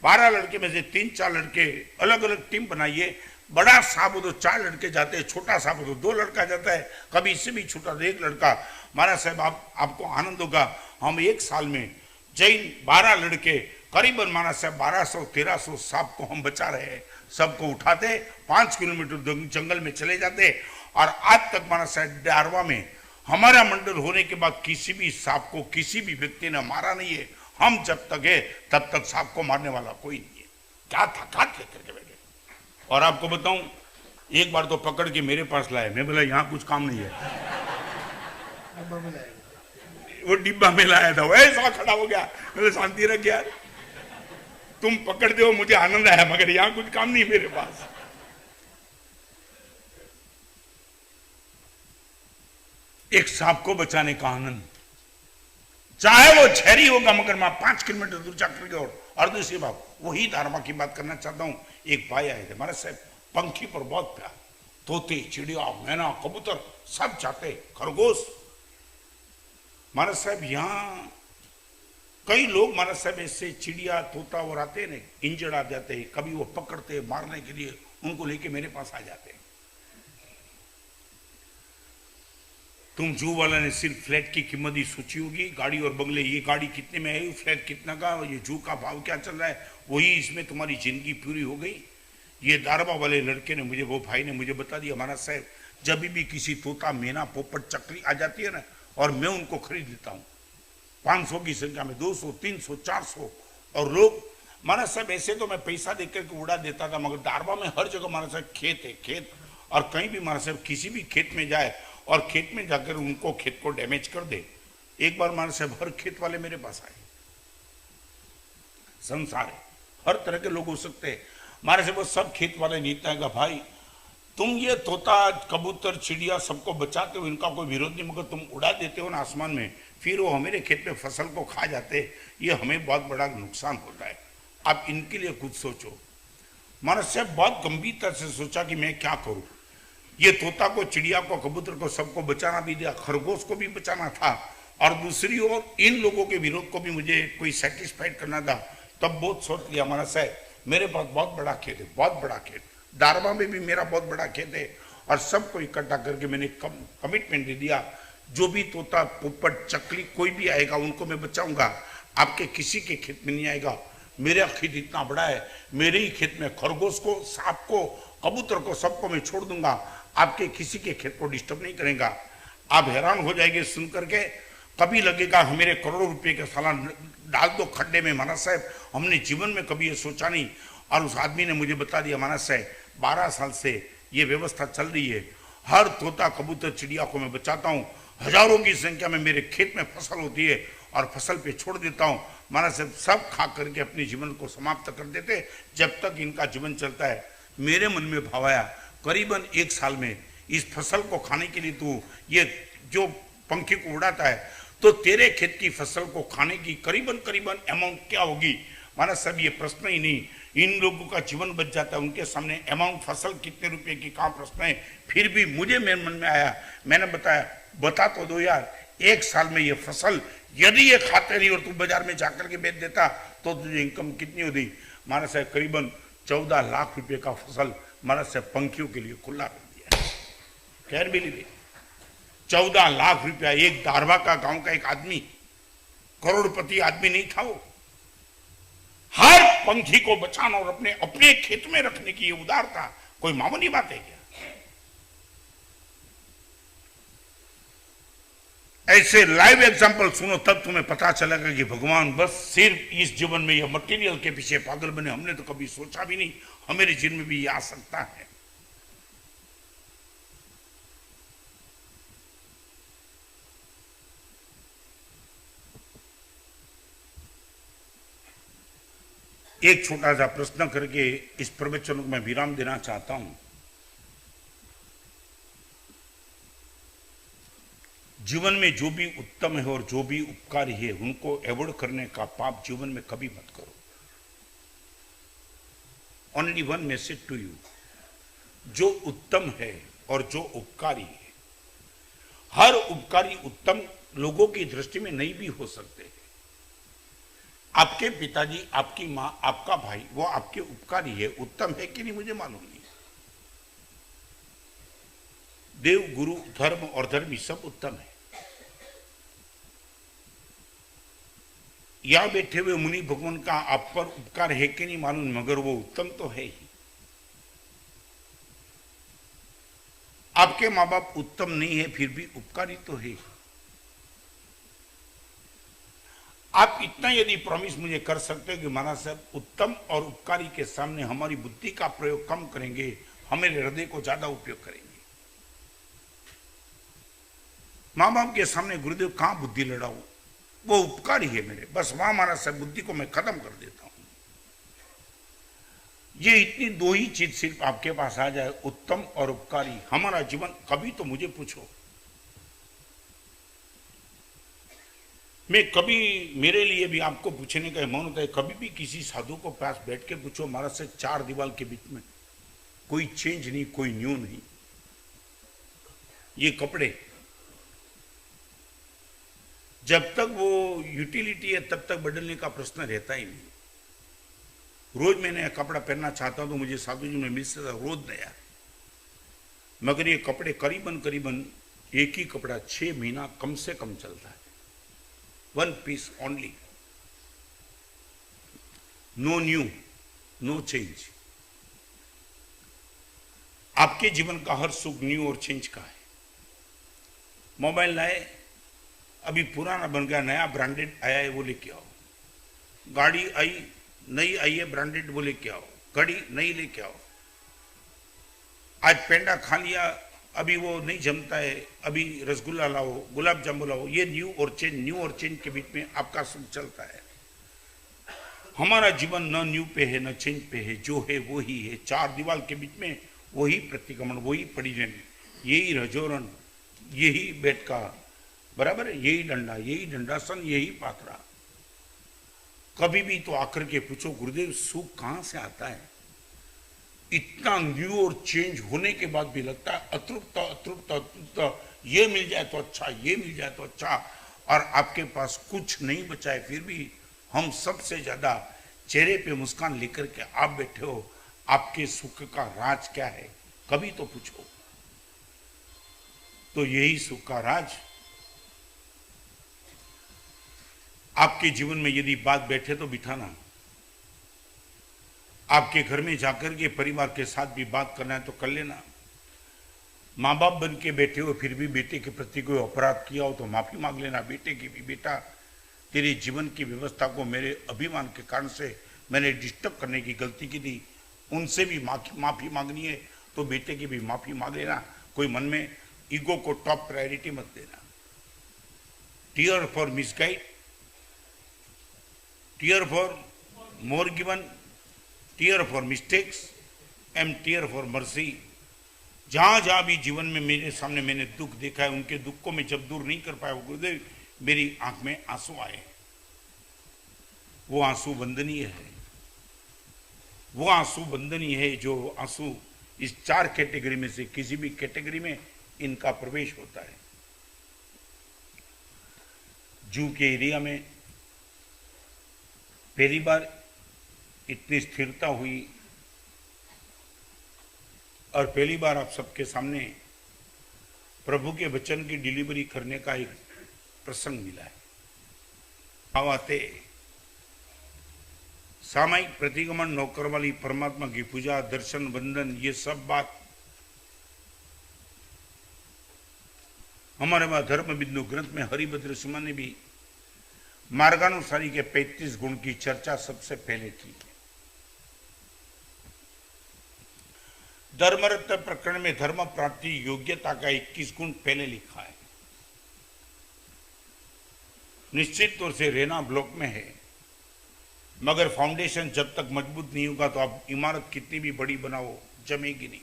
12 लड़के में से 3-4 लड़के अलग अलग टीम बनाइए, बड़ा सांप हो तो 4 लड़के जाते हैं, छोटा सांप हो तो 2 लड़का जाता है, कभी इससे भी छोटा तो 1 लड़का। महाराज साहब आपको आनंद होगा, हम 1 साल में जैन 12 लड़के करीबन महाराज साहब 1200-1300 सांप को हम बचा रहे हैं। सबको उठाते 5 किलोमीटर जंगल में चले जाते, और आज तक महाराज साहब दारवा में हमारा मंडल होने के बाद किसी भी सांप को किसी भी व्यक्ति ने मारा नहीं है। हम जब तक है तब तक सांप को मारने वाला कोई नहीं है। क्या थकात लेकर के बैठे। और आपको बताऊं, एक बार तो पकड़ के मेरे पास लाए, मैं बोला यहाँ कुछ काम नहीं है, वो डिब्बा में लाया था, वैसा खड़ा हो गया, मेरे शांति रख यार, तुम पकड़ दो मुझे आनंद आया, मगर यहाँ कुछ काम नहीं मेरे पास। एक सांप को बचाने का आनंद, चाहे वो झेरी होगा मगर मैं 5 किलोमीटर दूर जाकर के। और दूसरी बात, वही दारवा की बात करना चाहता हूं। एक भाई आए थे महाराज साहब, पंखी पर बहुत प्यार, तोते, चिड़िया, मैना, कबूतर सब चाहते, खरगोश। महाराज साहब यहाँ कई लोग महाराज साहब ऐसे चिड़िया तोता और आते हैं, इंजड़ आ जाते हैं, कभी वो पकड़ते मारने के लिए, उनको लेके मेरे पास आ जाते हैं। तुम जू वाला ने सिर्फ फ्लैट की कीमत ही सोची होगी, गाड़ी और बंगले, ये गाड़ी कितने में आई, फ्लैट कितना का, ये जू का भाव क्या चल रहा है, वही इसमें तुम्हारी जिंदगी पूरी हो गई। ये दारवा वाले लड़के ने मुझे, वो भाई ने मुझे बता दिया, महाराज साहब जब भी किसी तोता, मैना, पोपट, चकली आ जाती है ना, और मैं उनको खरीद लेता हूँ 500 की संख्या में, 200, 300, 400। और लोग महाराज साहब ऐसे तो मैं पैसा देख करके उड़ा देता था, मगर दारवा में हर जगह महाराज साहब खेत है, खेत। और कहीं भी महाराज साहब किसी भी खेत में जाए और खेत में जाकर उनको खेत को डैमेज कर दे। एक बार महाराज साहब हर खेत वाले मेरे पास आए, संसार है, हर तरह के लोग हो सकते हैं। महाराज साहब वो सब खेत वाले नीता है, भाई तुम ये तोता, कबूतर, चिड़िया सबको बचाते हो, इनका कोई विरोध नहीं, मगर तुम उड़ा देते हो ना आसमान में, फिर वो हमारे खेत में फसल को खा जाते, ये हमें बहुत बड़ा नुकसान होता है, आप इनके लिए कुछ सोचो। महाराज साहब बहुत गंभीरता से सोचा कि मैं क्या करूं। ये तोता को, चिड़िया को, कबूतर को सबको बचाना भी दिया, खरगोश को भी बचाना था, और दूसरी ओर इन लोगों के विरोध को भी मुझे कोई सेटिस्फाइड करना था। तब बहुत सोच लिया महाराज साहब, मेरे पास बहुत बड़ा खेत है, बहुत बड़ा खेत, दारवा में भी मेरा बहुत बड़ा खेत है, और सबको इकट्ठा करके मैंने कमिटमेंट दे दिया, जो भी तोता, पोपट, चकली कोई भी आएगा उनको मैं बचाऊंगा, आपके किसी के खेत में नहीं आएगा। मेरा खेत इतना बड़ा है, मेरे ही खेत में खरगोश को, सांप को, कबूतर को, सबको मैं छोड़ दूंगा, आपके किसी के खेत को डिस्टर्ब नहीं करेगा। आप हैरान हो जाएंगे सुन करके, कभी लगेगा मेरे करोड़ों रुपए के साला डाल दो खड्डे में। महाराज साहब, हमने जीवन में कभी ये सोचा नहीं। और उस आदमी ने मुझे बता दिया, महाराज साहब 12 साल से ये व्यवस्था चल रही है, हर तोता कबूतर चिड़िया को मैं बचाता हूँ, हजारों की संख्या में मेरे खेत में फसल होती है और फसल पे छोड़ देता हूँ। महाराज साहब सब खा करके अपने जीवन को समाप्त कर देते जब तक इनका जीवन चलता है। मेरे मन में भाव आया, करीबन 1 साल में इस फसल को खाने के लिए तू ये जो पंखी को उड़ाता है, तो तेरे खेत की फसल को खाने की करीबन अमाउंट क्या होगी। महाराज साहब ये प्रश्न ही नहीं, इन लोगों का जीवन बच जाता है, उनके सामने अमाउंट फसल कितने रुपए की कहाँ प्रश्न है। फिर भी मुझे मेरे मन में आया, मैंने बताया बता तो दो यार, 1 साल में ये फसल यदि ये खाते नहीं और तू बाजार में जाकर के बेच देता तो तुझे इनकम कितनी होती। महाराज साहब करीबन 14 लाख रुपए का फसल महाराज साहब पंखियों के लिए खुला कर दिया। खैर बिलीव 14 लाख रुपया, एक दारवा का गांव का एक आदमी, करोड़पति आदमी नहीं था वो, हर पंखी को बचाना और अपने अपने खेत में रखने की ये उदारता कोई मामूली बात है क्या। ऐसे लाइव एग्जाम्पल सुनो तब तुम्हें पता चलेगा कि भगवान बस सिर्फ इस जीवन में ये मटेरियल के पीछे पागल बने। हमने तो कभी सोचा भी नहीं हमारे जीवन में भी ये आ सकता है। एक छोटा सा प्रश्न करके इस प्रवचन को मैं विराम देना चाहता हूं। जीवन में जो भी उत्तम है और जो भी उपकारी है उनको अवॉइड करने का पाप जीवन में कभी मत करो। Only one message to you, जो उत्तम है और जो उपकारी है, हर उपकारी उत्तम लोगों की दृष्टि में नहीं भी हो सकते। आपके पिताजी, आपकी मां, आपका भाई, वो आपके उपकारी है, उत्तम है कि नहीं मुझे मालूम नहीं। देव, गुरु, धर्म और धर्मी सब उत्तम है। या बैठे हुए मुनि भगवान का आप पर उपकार है कि नहीं मालूम, मगर वो उत्तम तो है ही। आपके माँ बाप उत्तम नहीं है फिर भी उपकारी तो है। आप इतना यदि प्रॉमिस मुझे कर सकते हो कि महाराज साहब उत्तम और उपकारी के सामने हमारी बुद्धि का प्रयोग कम करेंगे, हमारे हृदय को ज्यादा उपयोग करेंगे। माँ बाप के सामने गुरुदेव कहां बुद्धि लड़ाऊं, वो उपकारी है मेरे, बस वहां महाराज साहब बुद्धि को मैं खत्म कर देता हूं। ये इतनी दो ही चीज सिर्फ आपके पास आ जाए, उत्तम और उपकारी, हमारा जीवन। कभी तो मुझे पूछो, मैं कभी, मेरे लिए भी आपको पूछने का मन होता है, कभी भी किसी साधु को पास बैठ के पूछो महाराज से 4 दीवार के बीच में कोई चेंज नहीं, कोई न्यू नहीं, ये कपड़े जब तक वो यूटिलिटी है तब तक बदलने का प्रश्न रहता ही नहीं। रोज मैं नया कपड़ा पहनना चाहता हूं तो मुझे साधु जी में मिल सकता रोज नया, मगर ये कपड़े करीबन एक ही कपड़ा 6 महीना कम से कम चलता है। 1 piece only, no new, no change. आपके जीवन का हर सुख न्यू और चेंज का है। मोबाइल लाए, अभी पुराना बन गया, नया ब्रांडेड आया है वो लेके आओ। गाड़ी आई, नई आई है ब्रांडेड, वो लेके आओ। घड़ी नई लेके आओ। आज पेंडा खा लिया, अभी वो नहीं जमता है, अभी रसगुल्ला लाओ, गुलाब जामुन लाओ। ये न्यू और चेंज के बीच में आपका सुख चलता है। हमारा जीवन न न्यू पे है न चेंज पे है, जो है वो ही है। 4 दीवार के बीच में वही प्रतिक्रमण, वही परिजन, यही रजोरन, यही बैठ का बराबर है, यही डंडासन, यही पात्रा। कभी भी तो आकर के पूछो गुरुदेव सुख कहां से आता है। इतना न्यू और चेंज होने के बाद भी लगता है अतृप्त, ये मिल जाए तो अच्छा, ये मिल जाए तो अच्छा, और आपके पास कुछ नहीं बचा है फिर भी हम सबसे ज्यादा चेहरे पे मुस्कान लेकर के आप बैठे हो। आपके सुख का राज क्या है, कभी तो पूछो। तो यही सुख का राज आपके जीवन में यदि बात बैठे तो बिठाना। आपके घर में जाकर के परिवार के साथ भी बात करना है तो कर लेना। माँ बाप बन के बैठे हो फिर भी बेटे के प्रति कोई अपराध किया हो तो माफी मांग लेना बेटे की भी। बेटा, तेरे जीवन की व्यवस्था को मेरे अभिमान के कारण से मैंने डिस्टर्ब करने की गलती की थी, उनसे भी माफी मांगनी है तो बेटे की भी माफी मांग लेना। कोई मन में ईगो को टॉप प्रायोरिटी मत देना। Tear for misguide, tear for more given, tear for mistakes and tear for mercy. जहां जहां भी जीवन में मेरे सामने मैंने दुख देखा है, उनके दुख को मैं जब दूर नहीं कर पाया गुरुदेव, मेरी आंख में आंसू आए। वो आंसू वंदनीय है, वो आंसू वंदनीय है जो आंसू इस 4 कैटेगरी में से किसी भी कैटेगरी में इनका प्रवेश होता है। जू के एरिया में पहली बार इतनी स्थिरता हुई और पहली बार आप सबके सामने प्रभु के वचन की डिलीवरी करने का एक प्रसंग मिला है। आवाते सामयिक प्रतिगमन नौकर वाली परमात्मा की पूजा, दर्शन, वंदन, ये सब बात हमारे वहां धर्म बिंदु ग्रंथ में हरिभद्र सिंह ने भी मार्गानुसारी के 35 गुण की चर्चा सबसे पहले की। धर्मरत्न प्रकरण में धर्म प्राप्ति योग्यता का 21 गुण पहले लिखा है। निश्चित तौर से रेना ब्लॉक में है, मगर फाउंडेशन जब तक मजबूत नहीं होगा तो आप इमारत कितनी भी बड़ी बनाओ जमेगी नहीं।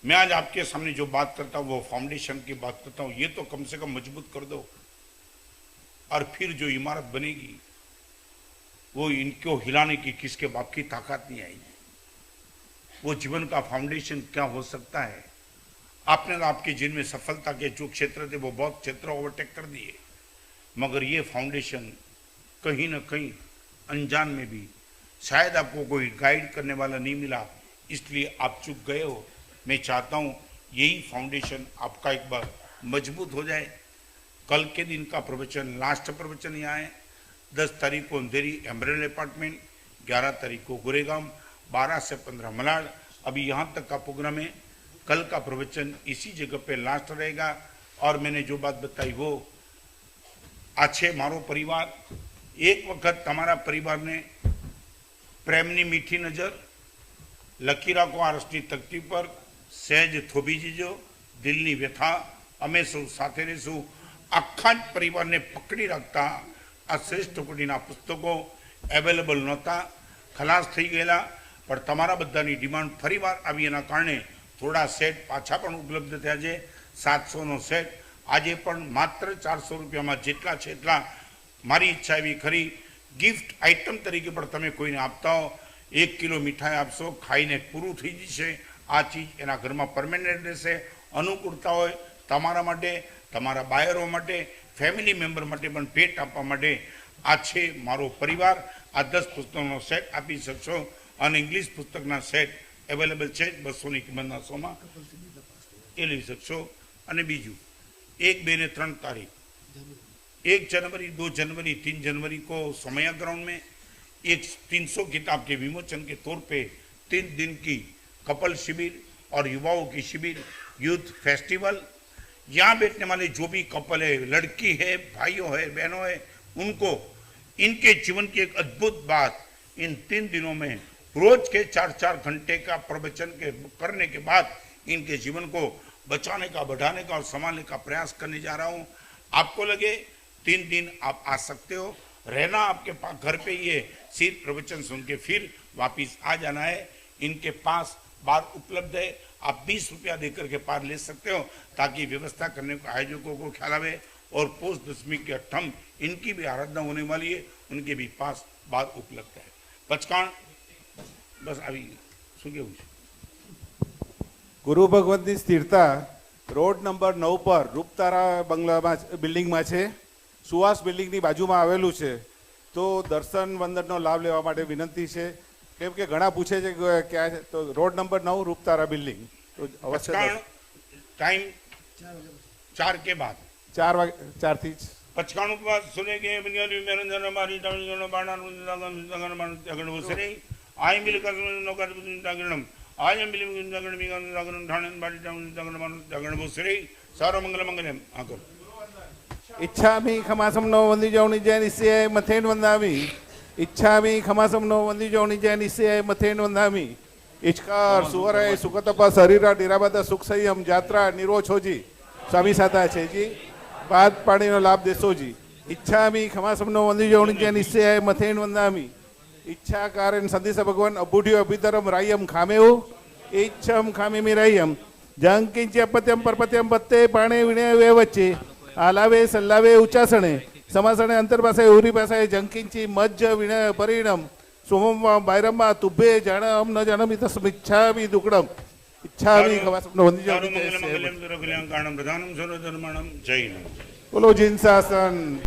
मैं आज आपके सामने जो बात करता हूं वो फाउंडेशन की बात करता हूं। ये तो कम से कम मजबूत कर दो और फिर जो इमारत बनेगी वो इनको हिलाने की किसके बाप की ताकत नहीं आएगी। वो जीवन का फाउंडेशन क्या हो सकता है। आपने तो आपके जीवन में सफलता के जो क्षेत्र थे वो बहुत क्षेत्र ओवरटेक कर दिए, मगर ये फाउंडेशन कहीं ना कहीं अनजान में भी शायद आपको कोई गाइड करने वाला नहीं मिला, इसलिए आप चूक गए हो। मैं चाहता हूं यही फाउंडेशन आपका एक बार मजबूत हो जाए। कल के दिन का प्रवचन, लास्ट प्रवचन यहाँ है। 10 तारीख को अंधेरी एम्ब्रेल अपार्टमेंट, 11 तारीख को गुरेगांव, 12 से 15 मलाड। अभी यहाँ तक का प्रोग्राम है। कल का प्रवचन इसी जगह पे लास्ट रहेगा। और मैंने जो बात बताई वो आछे मारो परिवार, एक वक्त हमारा परिवार ने प्रेमनी मीठी नजर लकीरा को आरसनी तकती पर सहज थोबी जीजो दिलनी व्यथा अमे सौ साथे रहीशु आखा ज परिवार ने पकड़ी रखता आ श्रेष्ठ कोटीना पुस्तकों अवेलेबल नहोता, खलास थई गयेला। पण तमारा बधानी डिमांड फरीवार आवी एना कारणे थोड़ा सेट पाछा पण उपलब्ध थया छे। 700 नो सेट आजे पण मात्र 400 रुपयामां जेटला छे એટલા मारी इच्छा एवी खरी गिफ्ट आइटम तरीके पण तमे कोईने आपता हो। 1 किलो मिठाई आपशो, खाईने पूरुं थई जशे। आ चीज एना घरमां परमेनન્ટ रहेशे। अनुकूलता होय तमारा माटे, तमारा बायरो माटे, फेमिली मेम्बर माटे पण भेट आपवा माटे आ छे मारो परिवार। आ 10 पुस्तकनो सेट आपी शकशो અને इंग्लिश पुस्तकना सेट अवेलेबल है 200 ની કિંમતના 100 માં એ લઈ શકશો। અને બીજું 1, 2 ને 3 તારીખ 1 जनवरी, 2 जनवरी, 3 जनवरी को समया ग्राउंड में एक 300 किताब के विमोचन के तौर पे 3 दिन की कपल शिविर और युवाओं की शिविर, यूथ फेस्टिवल। यहाँ बैठने वाले जो भी कपल है, लड़की है, भाइयों है, बहनों है, उनको इनके जीवन की एक अद्भुत बात इन 3 दिनों में रोज के 4-4 घंटे का प्रवचन के करने के बाद इनके जीवन को बचाने का, बढ़ाने का और संभालने का प्रयास करने जा रहा हूँ। आपको लगे 3 दिन आप आ सकते हो, रहना आपके पास घर पे ही है, सिर्फ प्रवचन सुन के फिर वापिस आ जाना है। इनके पास बार उपलब्ध है, आप 20 रुपया देकर के पार ले सकते हो ताकि व्यवस्था करने को आयोजकों को ख्याल आवे। और पोष दशमी के 8 इनकी भी आराधना होने वाली है, उनके भी पास बार उपलब्ध है। पचकाण बस આવી શું કેવું છે? ગુરુ ભગવંતની સ્થિરતા રોડ નંબર 9 પર રૂપતારા બંગલામાં બિલ્ડિંગમાં છે, સુવાસ બિલ્ડિંગની બાજુમાં આવેલું છે। તો દર્શન વંદનનો લાભ લેવા માટે વિનંતી છે, કેમ કે ઘણા પૂછે છે કે ક્યાં છે, તો રોડ નંબર 9 રૂપતારા બિલ્ડિંગ। તો અવશ્ય टाइम 4 के बाद 4 વાગે 4 થી पचकाणु के बाद सुनेंगे बनियारी मेरंजन हमारी तमिलनाडु बाणा लगन लगन लगन उसने आय मिलकरणम आय मिलकरण ठाणन बाटी जागरण श्री सारो मंगल मंगलम आकर इच्छामि खमासम नो वंदी जौनी जय निश्चय मथेन वंदामी इच्छामि खमासम नो वंदी जौनी जय निश्चय मथेन वंदामी इचकार सुवराय सुखतपा शरीरा डेराबादा सुख संयम यात्रा निरो छोजी स्वामी साता છે જી બાદ પાણીનો લાભ દેશો જી इच्छामि खमासम नो वंदी जौनी जय निश्चय मथेन वंदामी इच्छा कारण संदेश भगवान अबुढ़ियो अभितरम रायम खामेऊ इच्छम खामेमी रायम जंकिंच अपत्यम परपत्यम पत्ते पाणे विणे वे वच्चे आलावे सल्लावे उच्चासणे समासणे अंतर्भाषे उरी भाषाए जंकिंची मज्ज विणय परिणम सोमम बायरम्मा तुभे जाणम न जाणमी तस्मिच्छामि दुक्कडम इच्छामि खमासम वंदी सारो जौनी मंगल मंगलम दुर्गल्यां कारणम प्रधानम सर्वधर्माणम जय नमः बोलो जिन शासन।